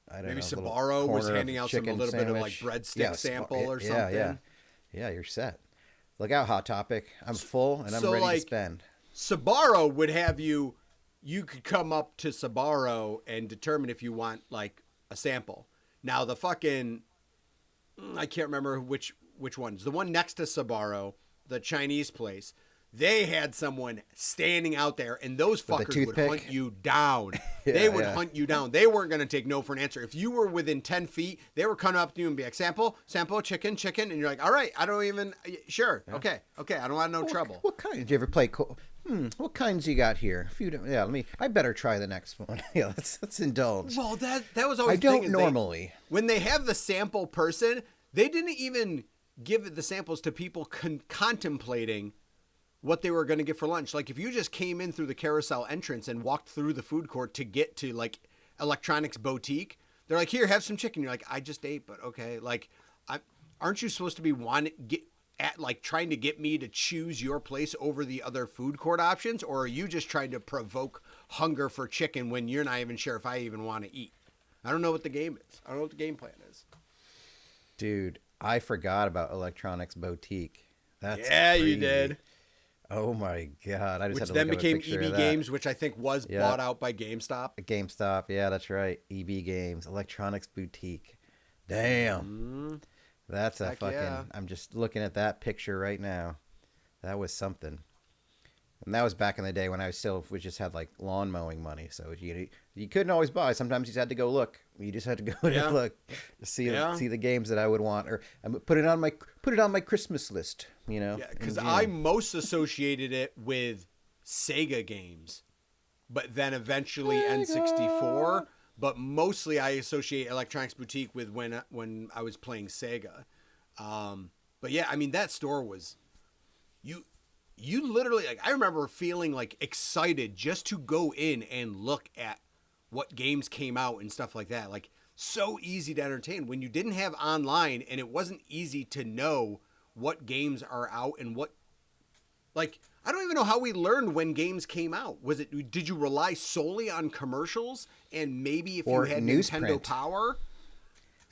I don't Maybe know, a little Sbarro was corner of handing out some a chicken little bit of like sandwich. breadstick sample or Yeah, something. yeah. Yeah, you're set. Look out, Hot Topic. I'm full and I'm so, ready like, to spend. Sbarro would have you could come up to Sbarro and determine if you want like a sample. Now the fucking I can't remember which ones. The one next to Sbarro, the Chinese place, they had someone standing out there and those With a fuckers would toothpick? hunt you down. Yeah, They would yeah. hunt you down. They weren't going to take no for an answer. If you were within 10 feet, they were coming up to you and be like, sample, chicken. And you're like, all right, I don't even, sure. Okay. I don't want no trouble. What kind? Did you ever play? What kinds you got here? I better try the next one. Yeah, let's indulge. Well, that was always I the thing don't is normally. when they have the sample person, they didn't even give the samples to people contemplating what they were going to get for lunch. Like if you just came in through the carousel entrance and walked through the food court to get to like electronics boutique, they're like, here, have some chicken. You're like, I just ate, but okay. Like, aren't you supposed to be trying to get me to choose your place over the other food court options? Or are you just trying to provoke hunger for chicken when you're not even sure if I even want to eat? I don't know what the game is. I don't know what the game plan is. Dude, I forgot about electronics boutique. That's Yeah, you crazy. did. Oh my god! I just Which had to then look up a became picture EB of that. Games, which I think was Yeah. bought out by GameStop. GameStop. Yeah, that's right. EB Games, electronics boutique. Damn, that's a Heck fucking. yeah. I'm just looking at that picture right now. That was something. And that was back in the day when we just had like lawn mowing money, so you couldn't always buy. Sometimes you just had to go look. You just had to go Yeah. and look to see Yeah. see the games that I would want, or put it on my Christmas list. Yeah, in because June. I most associated it with Sega games, but then eventually N64. But mostly I associate Electronics Boutique with when I was playing Sega. But yeah, I mean that store was you literally like I remember feeling like excited just to go in and look at what games came out and stuff like that. Like so easy to entertain when you didn't have online and it wasn't easy to know what games are out and what like I don't even know how we learned when games came out. Did you rely solely on commercials and maybe if Or you had newsprint. Nintendo Power?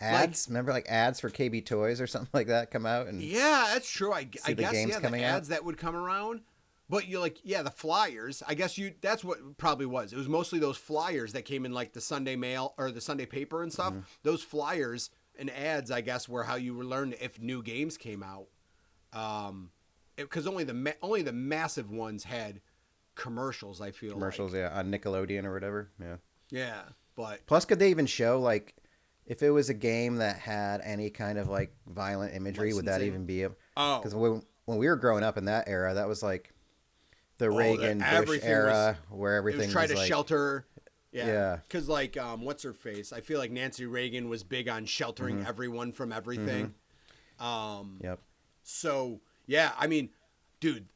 ads. Remember, like ads for KB Toys or something like that come out, and Yeah, that's true. I the guess games yeah, coming the out? ads that would come around. But you're like, yeah, the flyers. I guess that's what it probably was. It was mostly those flyers that came in like the Sunday mail or the Sunday paper and stuff. Those flyers and ads, I guess, were how you learned if new games came out. Because only the massive ones had commercials. I feel commercials, like. yeah, on Nickelodeon or whatever. Yeah. Yeah, but Plus, could they even show like if it was a game that had any kind of like violent imagery? Would that Licensing? even be a? Oh. Because when we were growing up in that era, that was like the Reagan Bush everything era, where it everything was trying to like, shelter. Yeah. Yeah, because like what's her face? I feel like Nancy Reagan was big on sheltering everyone from everything. Yep. So, yeah, I mean, dude,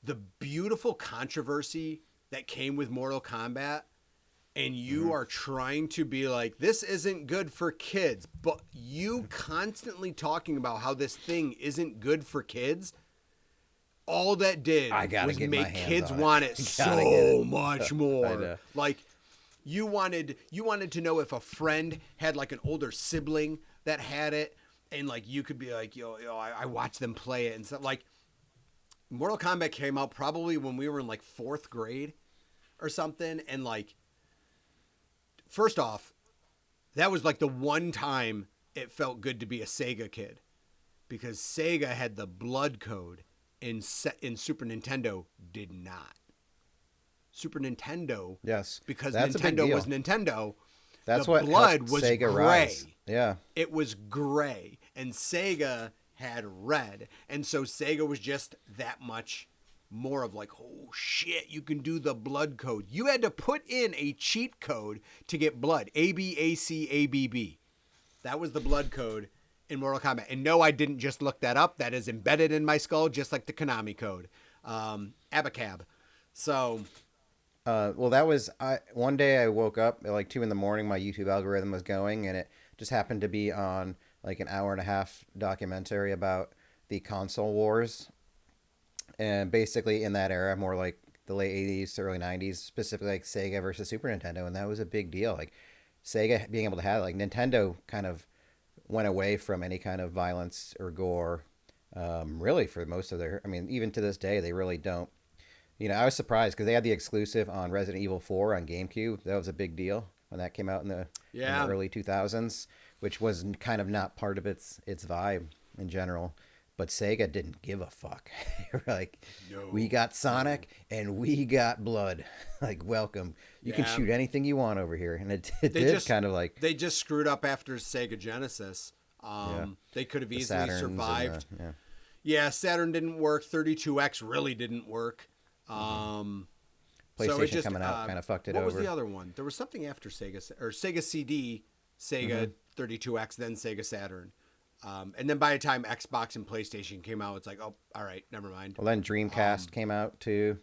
the beautiful controversy that came with Mortal Kombat, and you are trying to be like, this isn't good for kids, but you constantly talking about how this thing isn't good for kids, all that did I gotta was get my make hands kids on it. want it Gotta get so it. much I more. know. Like, you wanted to know if a friend had like an older sibling that had it, and like you could be like, yo, I watched them play it and stuff. Like, Mortal Kombat came out probably when we were in like 4th grade or something, and like, first off, that was like the one time it felt good to be a Sega kid, because Sega had the blood code and Super Nintendo did not. Super Nintendo, Yes, because that's a big Nintendo deal. was Nintendo. That's the what blood helped was Sega gray. rise. Yeah. It was gray, and Sega had red, and so Sega was just that much more of like, oh shit, you can do the blood code. You had to put in a cheat code to get blood. ABACABB. That was the blood code in Mortal Kombat. And no, I didn't just look that up. That is embedded in my skull, just like the Konami code. Abacab. So, Well, that was one day I woke up at like 2 in the morning. My YouTube algorithm was going, and it just happened to be on like an hour and a half documentary about the console wars, and basically in that era, more like the late 80s to early 90s, specifically like Sega versus Super Nintendo, and that was a big deal. Like Sega being able to have, like, Nintendo kind of went away from any kind of violence or gore, really, for most of their. I mean, even to this day, they really don't. You know, I was surprised because they had the exclusive on Resident Evil 4 on GameCube. That was a big deal when that came out in the early 2000s, which was kind of not part of its vibe in general. But Sega didn't give a fuck. They were like, No. we got Sonic and we got blood. Like, welcome. You can Yeah. shoot anything you want over here. And it They did just kind of like they just screwed up after Sega Genesis. They could have the easily Saturns and survived. yeah. Yeah, Saturn didn't work. 32X really didn't work. PlayStation So it just, coming out kind of fucked it what over. was the other one? There was something after Sega, or Sega CD, Sega 32X, then Sega Saturn. And then by the time Xbox and PlayStation came out, it's like, oh, all right, never mind. Well, then Dreamcast came out too.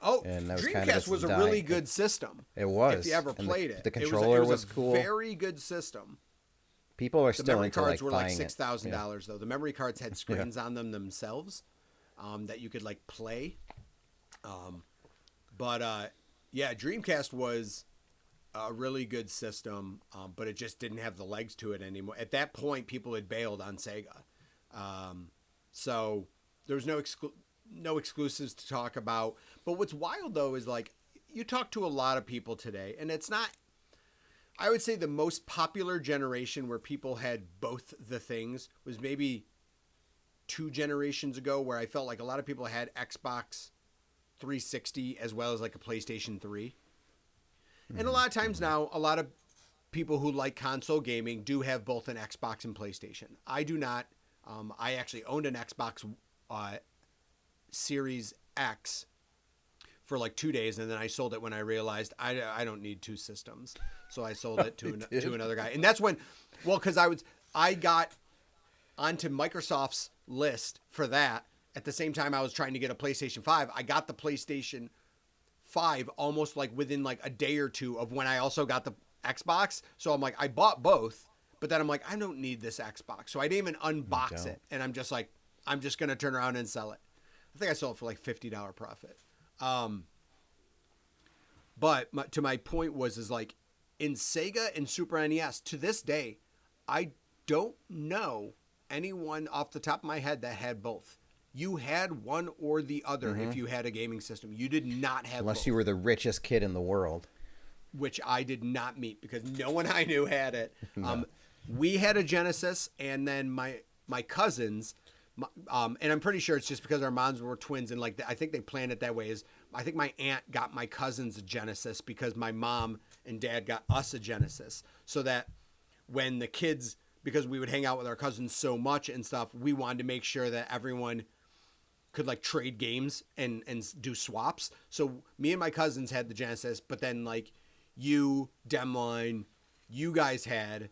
Oh, and that was Dreamcast kind of its was a dying- really good system. It was. If you ever And played it. the controller it was was a cool. very good system. People are The still memory into cards like were like buying it. $6,000 though. The memory cards had screens on them themselves that you could like play. Yeah, Dreamcast was a really good system, but it just didn't have the legs to it anymore. At that point, people had bailed on Sega, so there was no exclusives to talk about. But what's wild though is like you talk to a lot of people today, and it's not. I would say the most popular generation where people had both the things was maybe 2 generations ago, where I felt like a lot of people had Xbox 360 as well as like a PlayStation 3. And a lot of times now, a lot of people who like console gaming do have both an Xbox and PlayStation. I do not. I actually owned an Xbox Series X for like 2 days, and then I sold it when I realized I don't need 2 systems. So I sold it to another guy. And that's when, well, because I got onto Microsoft's list for that. At the same time I was trying to get a PlayStation 5. I got the PlayStation 5 almost like within like a day or two of when I also got the Xbox. So I'm like, I bought both, but then I'm like, I don't need this Xbox. So I didn't even unbox it. And I'm just like, I'm just going to turn around and sell it. I think I sold it for like $50 profit. But to my point is like in Sega and Super NES, to this day, I don't know anyone off the top of my head that had both. You had one or the other if you had a gaming system. You did not have Unless both, you were the richest kid in the world. which I did not meet because no one I knew had it. We had a Genesis, and then my cousins, and I'm pretty sure it's just because our moms were twins, and like I think they planned it that way. I think my aunt got my cousins a Genesis because my mom and dad got us a Genesis, so that when the kids, because we would hang out with our cousins so much and stuff, we wanted to make sure that everyone could like trade games and do swaps. So me and my cousins had the Genesis, but then like you, Demline, you guys had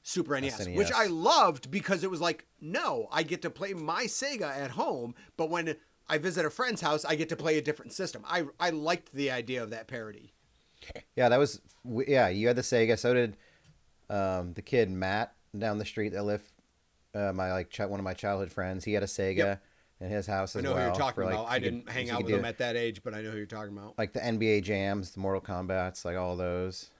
Super NES, SNES. which I loved because it was like, no, I get to play my Sega at home, but when I visit a friend's house, I get to play a different system. I liked the idea of that parody. Yeah, that was yeah. You had the Sega. So did the kid Matt down the street that lived. One of my childhood friends. He had a Sega in his house I as know well. who you're talking for, like, about. I didn't hang out with him at that age, but I know who you're talking about. Like the NBA Jams, the Mortal Kombats, like all those.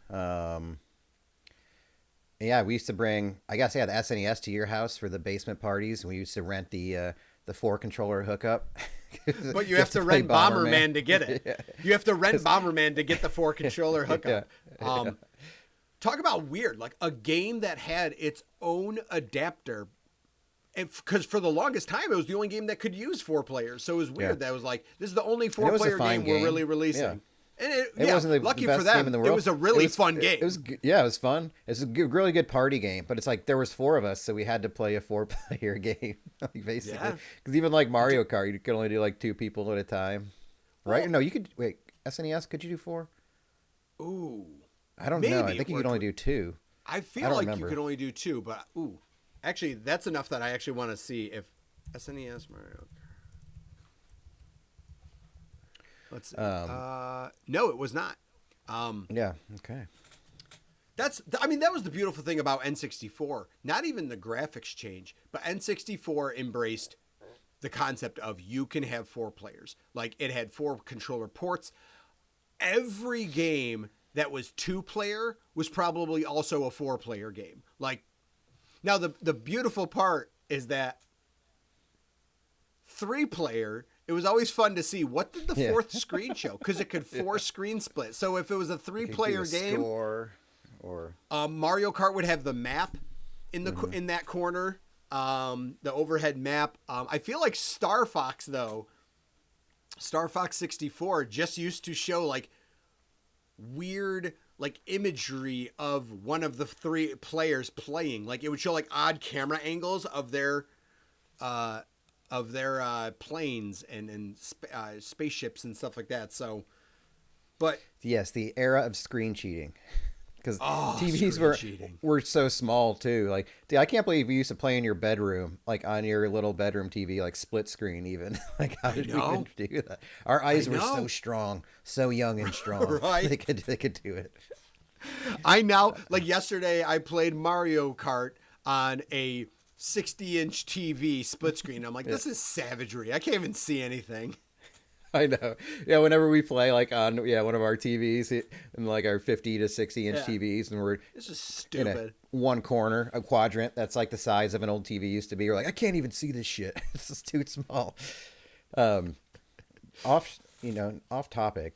Yeah, we used to bring, I guess, the SNES to your house for the basement parties. We used to rent the 4-controller hookup. But you have to rent Bomberman to get it. Yeah. You have to rent Bomberman to get the 4-controller hookup. Yeah. Talk about weird, like a game that had its own adapter. Because for the longest time, it was the only game that could use 4 players. So it was weird that it was like, this is the only 4-player game we're really releasing. Yeah. And it wasn't lucky the best for them, game in the world. it was a really fun game. It was fun. It's a really good party game, but it's like there was 4 of us, so we had to play a 4-player game, like, basically. Because even like Mario Kart, you could only do like 2 people at a time, right? Well, no, you could wait. SNES, could you do 4? Ooh, I don't know. I think you could only do 2. I feel like you could only do 2, but actually, that's enough that I actually want to see if SNES Mario Kart. Let's see. No, it was not. Yeah. Okay. That was the beautiful thing about N64. Not even the graphics change, but N64 embraced the concept of you can have 4 players. Like, it had 4 controller ports. Every game that was 2-player was probably also a 4-player game. Like, now the beautiful part is that 3-player, it was always fun to see what did the 4th screen show, because it could 4 screen split. So if it was a 3-player game, or Mario Kart would have the map in the in that corner, the overhead map. I feel like Star Fox 64 just used to show like weird like imagery of one of the 3 players playing. Like it would show like odd camera angles of their planes and spaceships and stuff like that. So, but yes, the era of screen cheating, because TVs cheating were so small too. Like, dude, I can't believe you used to play in your bedroom, like on your little bedroom TV, like split screen even. Like, how did we even do that? Our eyes were so strong, so young and strong. Right? They could do it. I now, like yesterday, I played Mario Kart on a 60-inch TV split screen. I'm like, this is savagery. I can't even see anything. I know. Yeah, whenever we play like on one of our TVs and like our 50 to 60-inch TVs, and we're this is stupid. In one corner, a quadrant that's like the size of an old TV used to be. We're like, I can't even see this shit. This is too small. Off topic.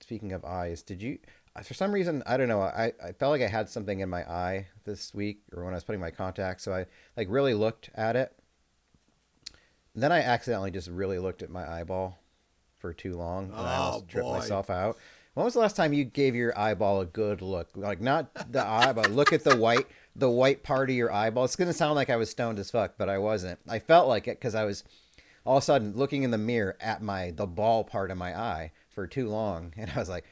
Speaking of eyes, did you? For some reason, I don't know. I felt like I had something in my eye this week, or when I was putting my contacts. So I like really looked at it. And then I accidentally just really looked at my eyeball for too long, and I almost tripped myself out. When was the last time you gave your eyeball a good look? Like, not the eye, but look at the white part of your eyeball. It's gonna sound like I was stoned as fuck, but I wasn't. I felt like it because I was all of a sudden looking in the mirror at the ball part of my eye for too long, and I was like,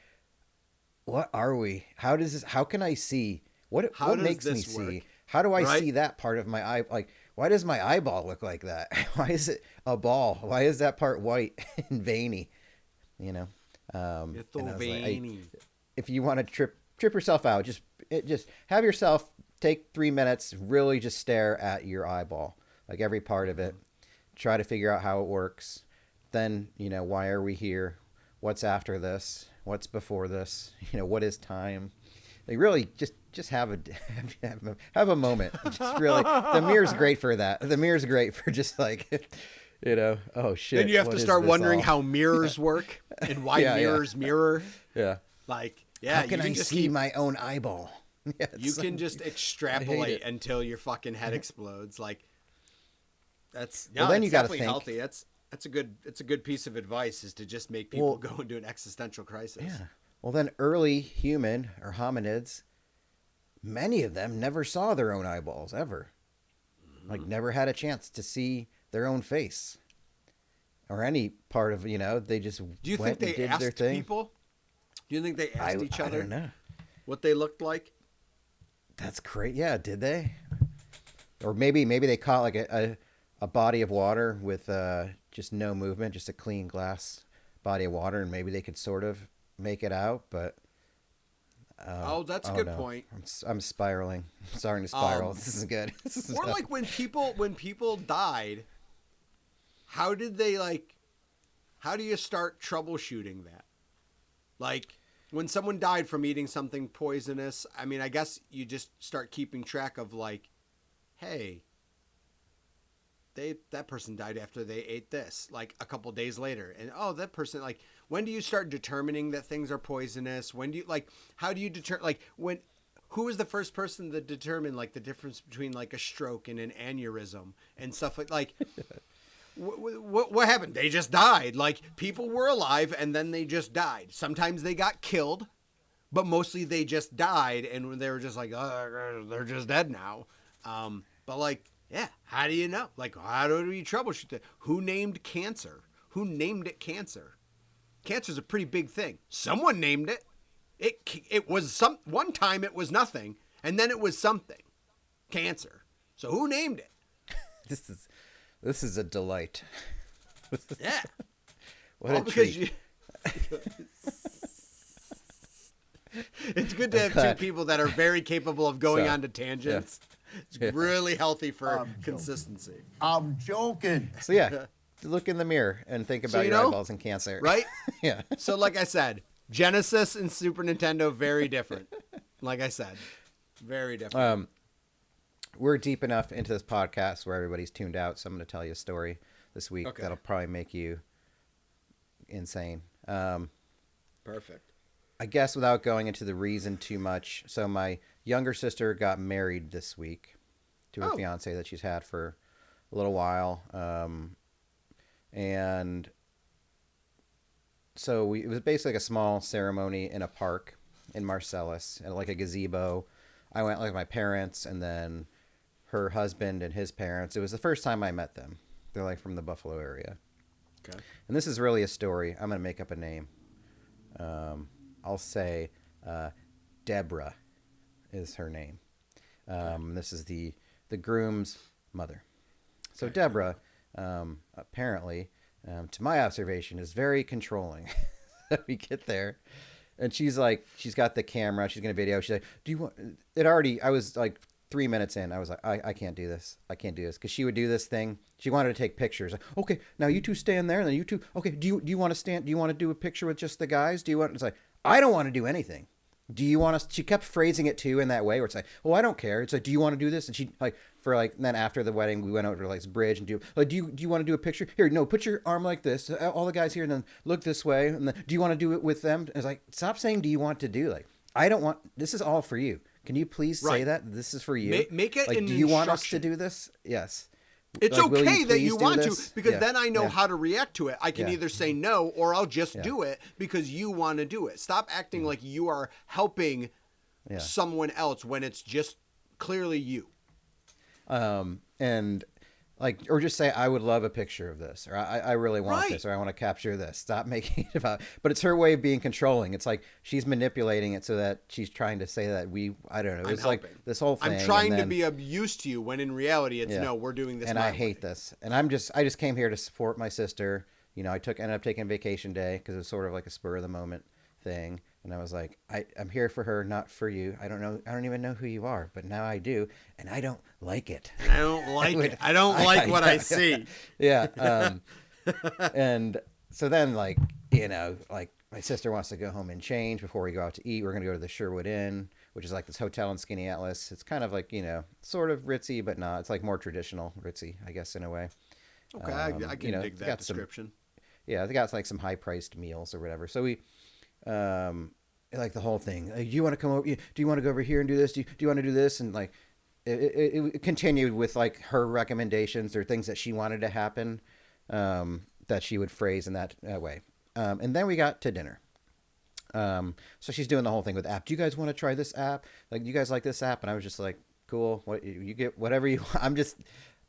what are we? How can I see? What makes me see? How do I see that part of my eye? Like, why does my eyeball look like that? Why is it a ball? Why is that part white and veiny? You know? It's so veiny. If you want to trip yourself out, just have yourself take 3 minutes, really just stare at your eyeball, like every part of it. Try to figure out how it works. Then, why are we here? What's after this? What's before this? What is time? Like, really just have a moment. Just really, the mirror's great for that. The mirror's great for just like, oh shit. Then you have to start wondering how mirrors work and why mirrors mirror. Yeah. Like, how can I see my own eyeball? Yeah, you can just extrapolate until your fucking head explodes. Like, that's then you got to think healthy. That's a good piece of advice, is to just make people go into an existential crisis. Yeah. Well, then early human or hominids, many of them never saw their own eyeballs ever. Like, never had a chance to see their own face or any part of, they just Do you think they asked people? Do you think they asked each other I don't know. what they looked like? That's great. Yeah, did they? Or maybe they caught like a body of water with just no movement, just a clean glass body of water, and maybe they could sort of make it out. But That's a good point. I'm spiraling. I'm starting to spiral. This isn't good. Or like when people died, how do you start troubleshooting that? Like when someone died from eating something poisonous, I mean, I guess you just start keeping track of like, hey, that person died after they ate this, like a couple days later. And that person, like, when do you start determining that things are poisonous? When do you, like, how do you determine, like, who was the first person that determined like the difference between like a stroke and an aneurysm and stuff like what happened? They just died. Like, people were alive and then they just died. Sometimes they got killed, but mostly they just died and they were just like, they're just dead now. But like, yeah, how do you know? Like, how do we troubleshoot that? Who named cancer? Who named it cancer? Cancer's a pretty big thing. Someone named it. It was one time it was nothing, and then it was something. Cancer. So who named it? This is a delight. Yeah. What a treat. It's good to have two people that are very capable of going on to tangents. Yeah. It's really healthy for consistency. I'm joking. So yeah, look in the mirror and think about your eyeballs and cancer. Right? Yeah. So like I said, Genesis and Super Nintendo, very different. Like I said, very different. We're deep enough into this podcast where everybody's tuned out, so I'm going to tell you a story this week that'll probably make you insane. Perfect. I guess without going into the reason too much, so my younger sister got married this week to her fiance that she's had for a little while. And so it was basically like a small ceremony in a park in Marcellus, and like a gazebo. I went like my parents and then her husband and his parents. It was the first time I met them. They're like from the Buffalo area. Okay. And this is really a story. I'm going to make up a name. I'll say Deborah is her name. This is the groom's mother. So Deborah, apparently, to my observation, is very controlling. We get there, and she's got the camera. She's going to video. She's like, "Do you want it?" Already, I was like 3 minutes in. I was like, I can't do this. I can't do this, because she would do this thing. She wanted to take pictures. Like, okay, now you two stand there, and then you two. Okay, do you want to stand? Do you want to do a picture with just the guys? Do you want? It's like, I don't want to do anything. Do you want to? She kept phrasing it too in that way where it's like, well, I don't care. It's like, do you want to do this? And she then after the wedding, we went over to like this bridge and do you want to do a picture? Here, no, put your arm like this. All the guys here, and then look this way. And then, do you want to do it with them? It's like, stop saying, do you want to do? Like, I don't want. This is all for you. Can you please say that this is for you? Make it like, an do you want us to instruction. do this? Yes. It's like, okay that you want to, this? because then I know how to react to it. I can either say no, or I'll just do it because you want to do it. Stop acting like you are helping someone else when it's just clearly you. And like, or just say, I would love a picture of this, or I really want this, or I want to capture this. Stop making it about, but it's her way of being controlling. It's like she's manipulating it so that she's trying to say that I don't know. It's like this whole thing. I'm trying to be of use to you, when in reality it's no, we're doing this. And I hate this. And I just came here to support my sister. You know, ended up taking a vacation day because it was sort of like a spur of the moment thing. And I was like, I'm here for her, not for you. I don't even know who you are, but now I do, and I don't like it. I don't like it. I don't like what I see. Yeah. And so then, like, you know, like my sister wants to go home and change before we go out to eat. We're gonna go to the Sherwood Inn, which is like this hotel in Skinny Atlas. It's kind of like, you know, sort of ritzy, but not. It's like more traditional ritzy, I guess, in a way. Okay, I can dig that description. They got like some high-priced meals or whatever. So we. Like the whole thing. Like, do you want to come over? Do you want to go over here and do this? Do you want to do this? And like, it continued with like her recommendations or things that she wanted to happen, that she would phrase in that way. And then we got to dinner. So she's doing the whole thing with app. Do you guys want to try this app? Like, do you guys like this app? And I was just like, cool. What you get, whatever you want.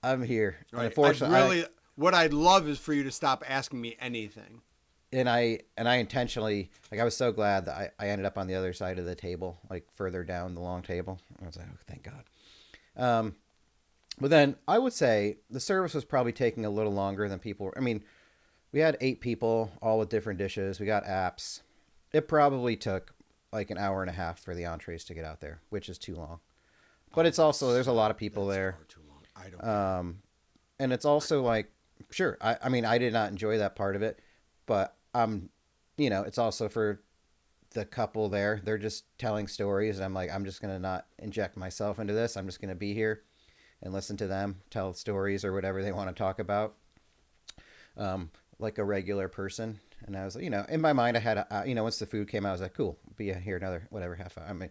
I'm here. Right. Unfortunately, what I'd love is for you to stop asking me anything. and I intentionally, like, I was so glad that I ended up on the other side of the table, like further down the long table. I was like, oh, thank God. But then I would say the service was probably taking a little longer than people were. I mean, we had 8 people, all with different dishes. We got apps. It probably took like an hour and a half for the entrees to get out there, which is too long. But it's also, there's a lot of people there. Far too long. I don't. And it's also like, sure, I mean, I did not enjoy that part of it, but it's also for the couple there. They're just telling stories, and I'm like, I'm just gonna not inject myself into this. I'm just gonna be here and listen to them tell stories or whatever they want to talk about, like a regular person. And I was, in my mind, I had, once the food came out, I was like, cool, be here another whatever half hour. I mean,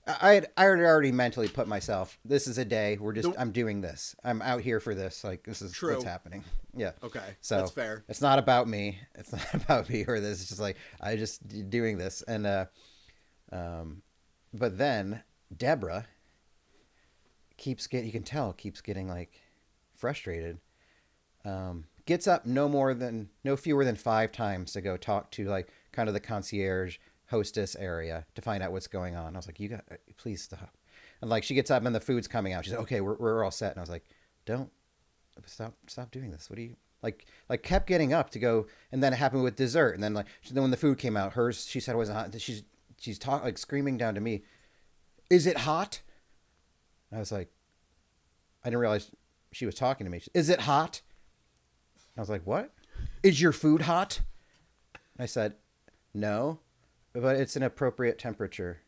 I had already mentally put myself, this is a day. I'm doing this. I'm out here for this. Like, this is True. what's happening. Yeah. Okay. So That's fair. It's not about me. It's not about me or this. It's just like, I just doing this. And, but then Deborah keeps getting like frustrated. Gets up no fewer than 5 times to go talk to like kind of the concierge hostess area to find out what's going on. I was like, please stop. And like, she gets up and the food's coming out. She's like, okay, we're all set. And I was like, don't stop doing this. What do you like kept getting up to go. And then it happened with dessert. And then then when the food came out, she said it wasn't hot. She's like screaming down to me, is it hot? And I was like, I didn't realize she was talking to me. Is it hot? I was like, what? Is your food hot? And I said, no, but it's an appropriate temperature.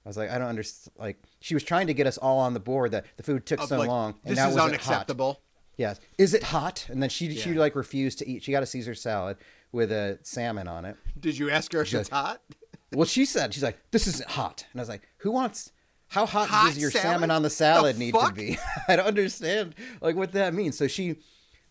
I was like, I don't understand. Like, she was trying to get us all on the board that the food took so long. And This now is was unacceptable. Hot. Yes. Is it hot? And then she Yeah. like refused to eat. She got a Caesar salad with a salmon on it. Did you ask her if it's hot? Well, she's like, this isn't hot. And I was like, how hot does your salad? salmon on the salad The need fuck? to be? I don't understand like what that means. So she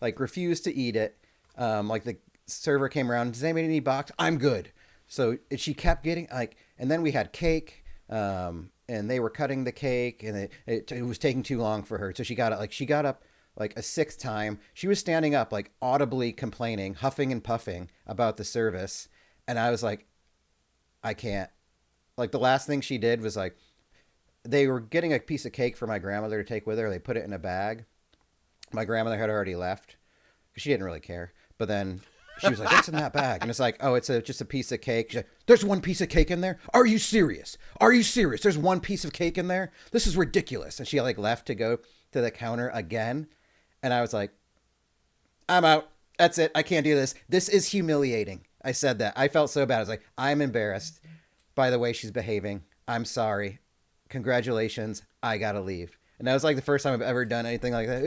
like refused to eat it. Like the server came around, does anybody need box? I'm good. So she kept getting like, and then we had cake, and they were cutting the cake, and it was taking too long for her. So she got up like a 6th time. She was standing up, like audibly complaining, huffing and puffing about the service. And I was like, I can't. Like, the last thing she did was like, they were getting a piece of cake for my grandmother to take with her. They put it in a bag. My grandmother had already left because she didn't really care. But then she was like, what's in that bag? And it's like, oh, it's just a piece of cake. She's like, there's one piece of cake in there? Are you serious? Are you serious? There's one piece of cake in there? This is ridiculous. And she like left to go to the counter again. And I was like, I'm out. That's it. I can't do this. This is humiliating. I said that. I felt so bad. I was like, I'm embarrassed by the way she's behaving. I'm sorry. Congratulations. I got to leave. And that was like the first time I've ever done anything like that.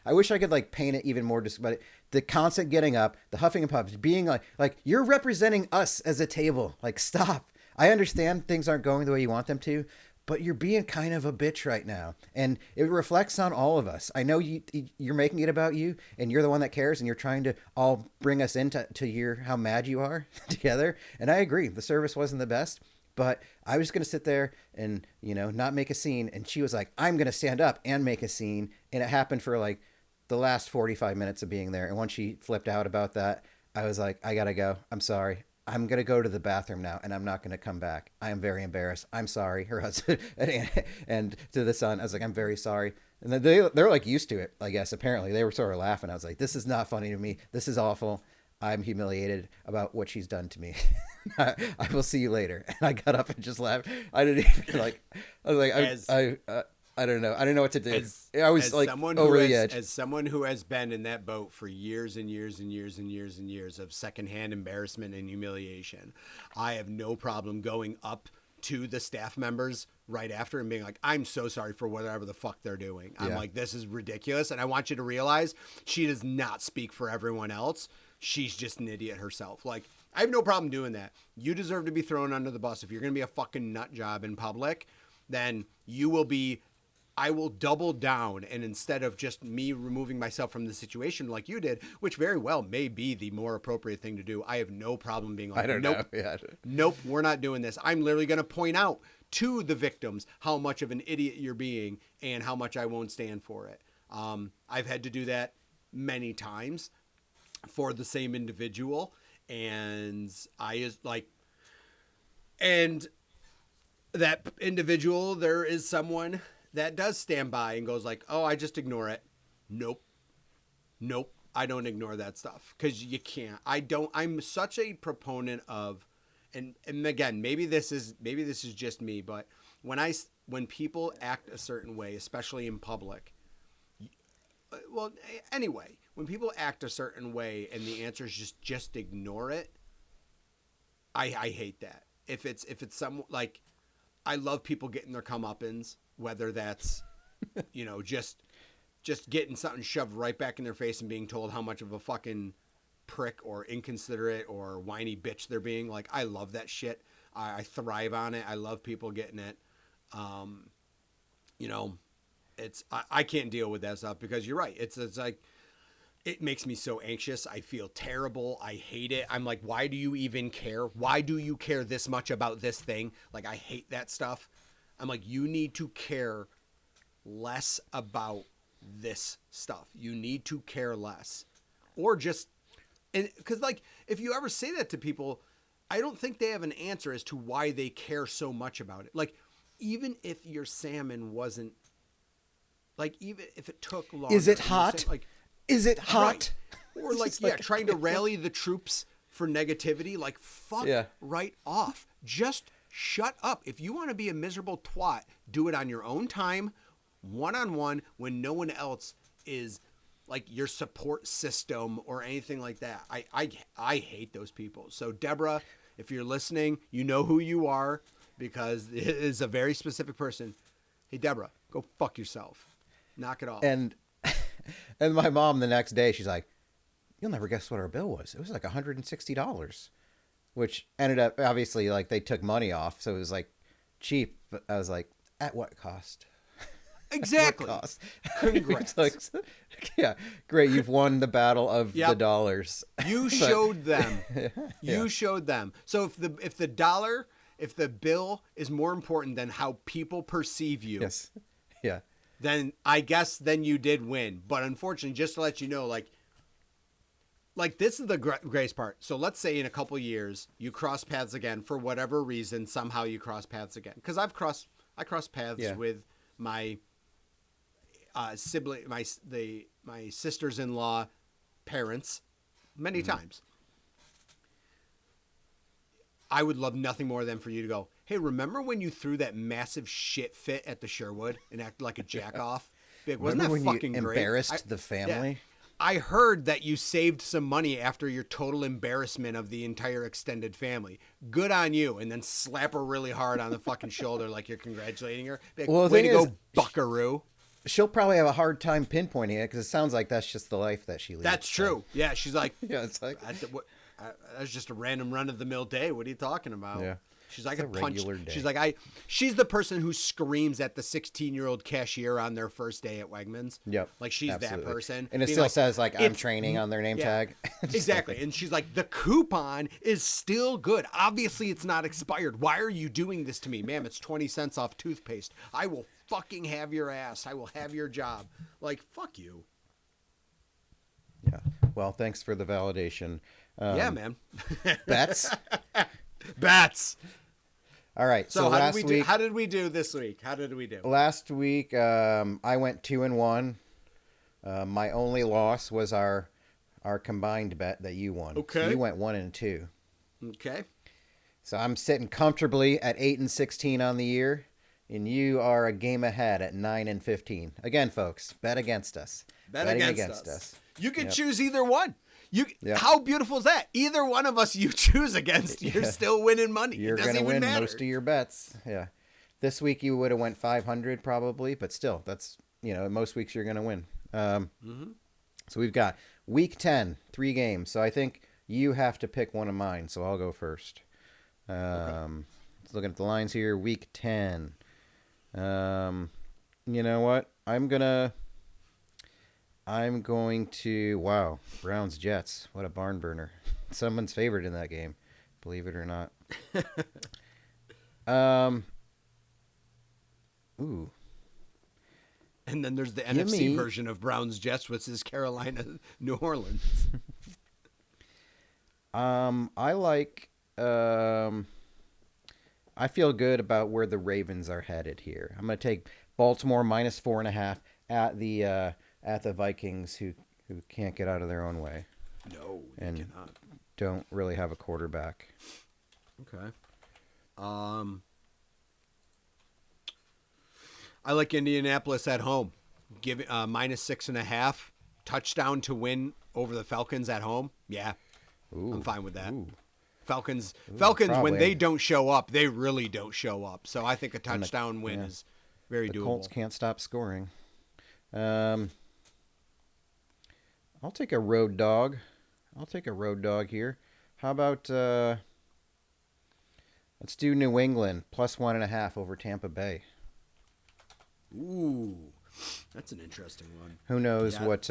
I wish I could like paint it even more, but the constant getting up, the huffing and puffing, being like you're representing us as a table. Like, stop. I understand things aren't going the way you want them to, but you're being kind of a bitch right now. And it reflects on all of us. I know you're making it about you, and you're the one that cares, and you're trying to all bring us into how mad you are together. And I agree. The service wasn't the best, but I was going to sit there and, not make a scene. And she was like, I'm going to stand up and make a scene. And it happened for like the last 45 minutes of being there. And once she flipped out about that, I was like, I got to go. I'm sorry. I'm going to go to the bathroom now, and I'm not going to come back. I am very embarrassed. I'm sorry. Her husband and to the son, I was like, I'm very sorry. And then they're like used to it, I guess. Apparently they were sort of laughing. I was like, this is not funny to me. This is awful. I'm humiliated about what she's done to me. I will see you later. And I got up and just laughed. I didn't even I don't know. I didn't know what to do. I was like over the edge. As someone who has been in that boat for years and years and years and years and years of secondhand embarrassment and humiliation, I have no problem going up to the staff members right after and being like, I'm so sorry for whatever the fuck they're doing. I'm like, this is ridiculous. And I want you to realize she does not speak for everyone else. She's just an idiot herself. Like, I have no problem doing that. You deserve to be thrown under the bus. If you're going to be a fucking nut job in public, then I will double down, and instead of just me removing myself from the situation like you did, which very well may be the more appropriate thing to do, I have no problem being like, nope, we're not doing this. I'm literally going to point out to the victims how much of an idiot you're being and how much I won't stand for it. I've had to do that many times for the same individual, And I is like, and that individual, there is someone that does stand by and goes like, oh, I just ignore it. Nope. I don't ignore that stuff because you can't. I'm such a proponent of, and again, maybe this is just me, but when people act a certain way, especially in public, well, anyway, when people act a certain way and the answer is just ignore it, I hate that. If it's some, like, I love people getting their comeuppance, whether that's, just getting something shoved right back in their face and being told how much of a fucking prick or inconsiderate or whiny bitch they're being. Like, I love that shit. I thrive on it. I love people getting it. I can't deal with that stuff because you're right. It's like, it makes me so anxious. I feel terrible. I hate it. I'm like, why do you even care? Why do you care this much about this thing? Like, I hate that stuff. I'm like, you need to care less about this stuff. You need to care less. Or just, and because, like, if you ever say that to people, I don't think they have an answer as to why they care so much about it. Like, even if your salmon wasn't, like, even if it took long. Is it hot? Like, is it hot? Right. Or like, yeah, trying to rally the troops for negativity. Like, fuck right off. Just shut up. If you want to be a miserable twat, do it on your own time, one-on-one, when no one else is like your support system or anything like that. I hate those people. So Deborah, if you're listening, you know who you are because it is a very specific person. Hey, Deborah, go fuck yourself. Knock it off. And my mom the next day, she's like, you'll never guess what our bill was. It was like $160, which ended up, obviously, like, they took money off. So it was like cheap. But I was like, at what cost? Exactly. Congrats. Like, yeah, great. You've won the battle of the dollars. You showed them. You showed them. So if the bill is more important than how people perceive you, yes, yeah, then I guess then you did win. But unfortunately, just to let you know, like this is the greatest part. So let's say in a couple years you cross paths again for whatever reason. Somehow you cross paths again because I crossed paths with my sibling, my sisters-in-law parents many times. I would love nothing more than for you to go, hey, remember when you threw that massive shit fit at the Sherwood and acted like a jack off? Like, wasn't remember that when fucking you great? embarrassed the family? Yeah. I heard that you saved some money after your total embarrassment of the entire extended family. Good on you. And then slap her really hard on the fucking shoulder like you're congratulating her. Like, well, the way thing to is, go, buckaroo. She'll probably have a hard time pinpointing it because it sounds like that's just the life that she leads. That's true. Yeah, she's like, yeah, it's like that's just a random run-of-the-mill day. What are you talking about? Yeah. She's like It's a regular day. She's like, she's the person who screams at the 16-year-old cashier on their first day at Wegmans. Yep. Like, she's absolutely. that person. And it being still like, says, like, I'm training on their name tag. Exactly. And she's like, the coupon is still good. Obviously, it's not expired. Why are you doing this to me? Ma'am, it's 20 cents off toothpaste. I will fucking have your ass. I will have your job. Like, fuck you. Yeah. Well, thanks for the validation. Yeah, man. Bets? Bets. All right. So how did we do this week? How did we do? Last week, I went 2-1. My only loss was our combined bet that you won. Okay. So you went 1-2. Okay. So I'm sitting comfortably at 8-16 on the year, and you are a game ahead at 9-15. Again, folks, bet against us. Betting against us. You can choose either one. How beautiful is that? Either one of us you choose against, you're still winning money. You're going to win most of your bets. Yeah. This week you would have went 500 probably, but still, that's, most weeks you're going to win. So we've got week 10, 3 games. So I think you have to pick one of mine. So I'll go first. Let's look at the lines here. Week 10. You know what? I'm going to, wow, Browns Jets. What a barn burner. Someone's favorite in that game, believe it or not. Ooh. And then there's the NFC version of Browns Jets, which is Carolina, New Orleans. I like. I feel good about where the Ravens are headed here. I'm going to take Baltimore minus 4.5 at the Vikings, who can't get out of their own way No, they and cannot. don't really have a quarterback. Okay. I like Indianapolis at home. Give minus 6.5 touchdown to win over the Falcons at home. Yeah, Ooh, I'm fine with that. ooh. Falcons when probably. they don't show up, they really don't show up. So I think a touchdown win is very The doable. Colts can't stop scoring. I'll take a road dog. Here. How about let's do New England plus 1.5 over Tampa Bay. Ooh, that's an interesting one. Who knows Yeah. what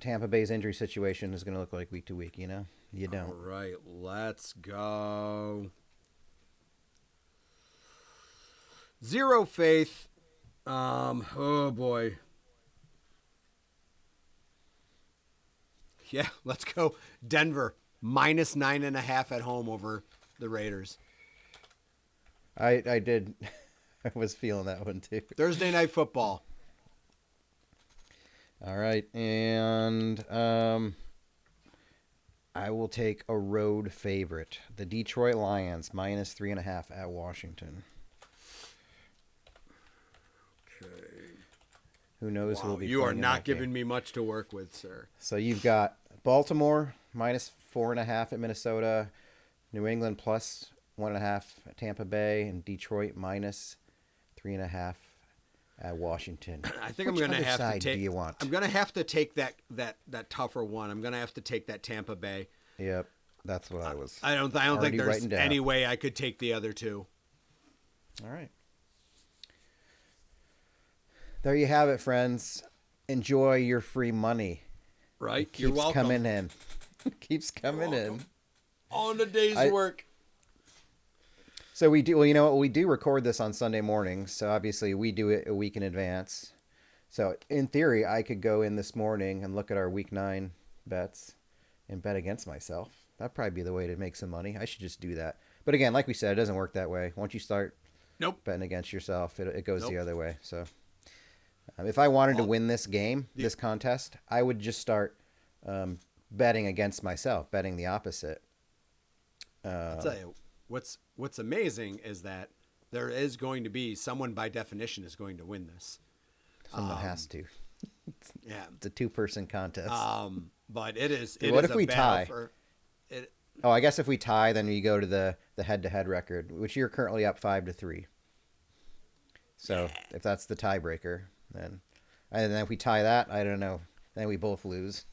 Tampa Bay's injury situation is going to look like week to week? You know, you All don't. right, let's go. Zero faith. Oh boy. Yeah, let's go. Denver minus 9.5 at home over the Raiders. I did. I was feeling that one too. Thursday night football. All right, and I will take a road favorite, the Detroit Lions minus 3.5 at Washington. Okay. Who knows who will Wow, be you are playing in not that game. giving me much to work with, sir. So you've got Baltimore minus 4.5 at Minnesota, New England plus 1.5 at Tampa Bay, and Detroit minus 3.5 at Washington. I think Which I'm going to other have to side take. do you want? I'm going to have to take that tougher one. I'm going to have to take that Tampa Bay. Yep, that's what I was. I don't think already there's writing down. any way I could take the other two. All right. There you have it, friends. Enjoy your free money. Right? It You're keeps welcome. coming in. Keeps coming in. welcome. On a day's I- work. So we do. Well, you know what? We do record this on Sunday mornings, so obviously we do it a week in advance. So in theory, I could go in this morning and look at our week 9 bets and bet against myself. That'd probably be the way to make some money. I should just do that. But again, like we said, it doesn't work that way. Once you start Nope. betting against yourself, it goes Nope. the other way. So if I wanted to win this game, this contest, I would just start betting against myself, betting the opposite. I'll tell you, what's amazing is that there is going to be someone by definition is going to win this. Someone has to. Yeah. It's a 2-person contest. But it is. Dude, It what is if a we battle tie? for it. Oh, I guess if we tie, then we go to the head-to-head record, which you're currently up 5-3. So if that's the tiebreaker, then and then if we tie that, I don't know. Then we both lose.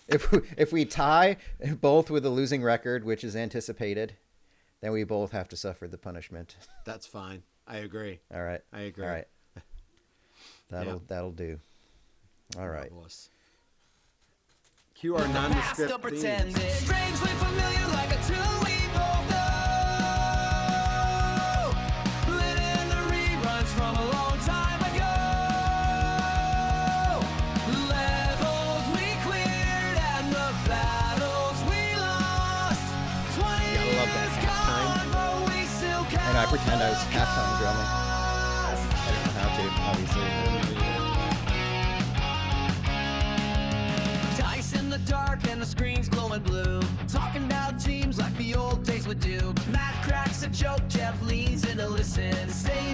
If we tie both with a losing record, which is anticipated, then we both have to suffer the punishment. That's fine. I agree. All right. I agree. All right. That'll do. All right. Marvelous. Cue our nondescript Still themes. pretending. Strangely familiar like a tool we both know. Living the reruns from a long time ago. Levels we cleared and the battles we lost. 20 gotta love that years halftime. gone, but we still And I pretend I was halftime drumming. cast. I didn't know how to, obviously. Dice in the dark and the screen's glowing blue. Talking about teams like the old days would do. Matt cracks a joke, Jeff leans in to listen. Say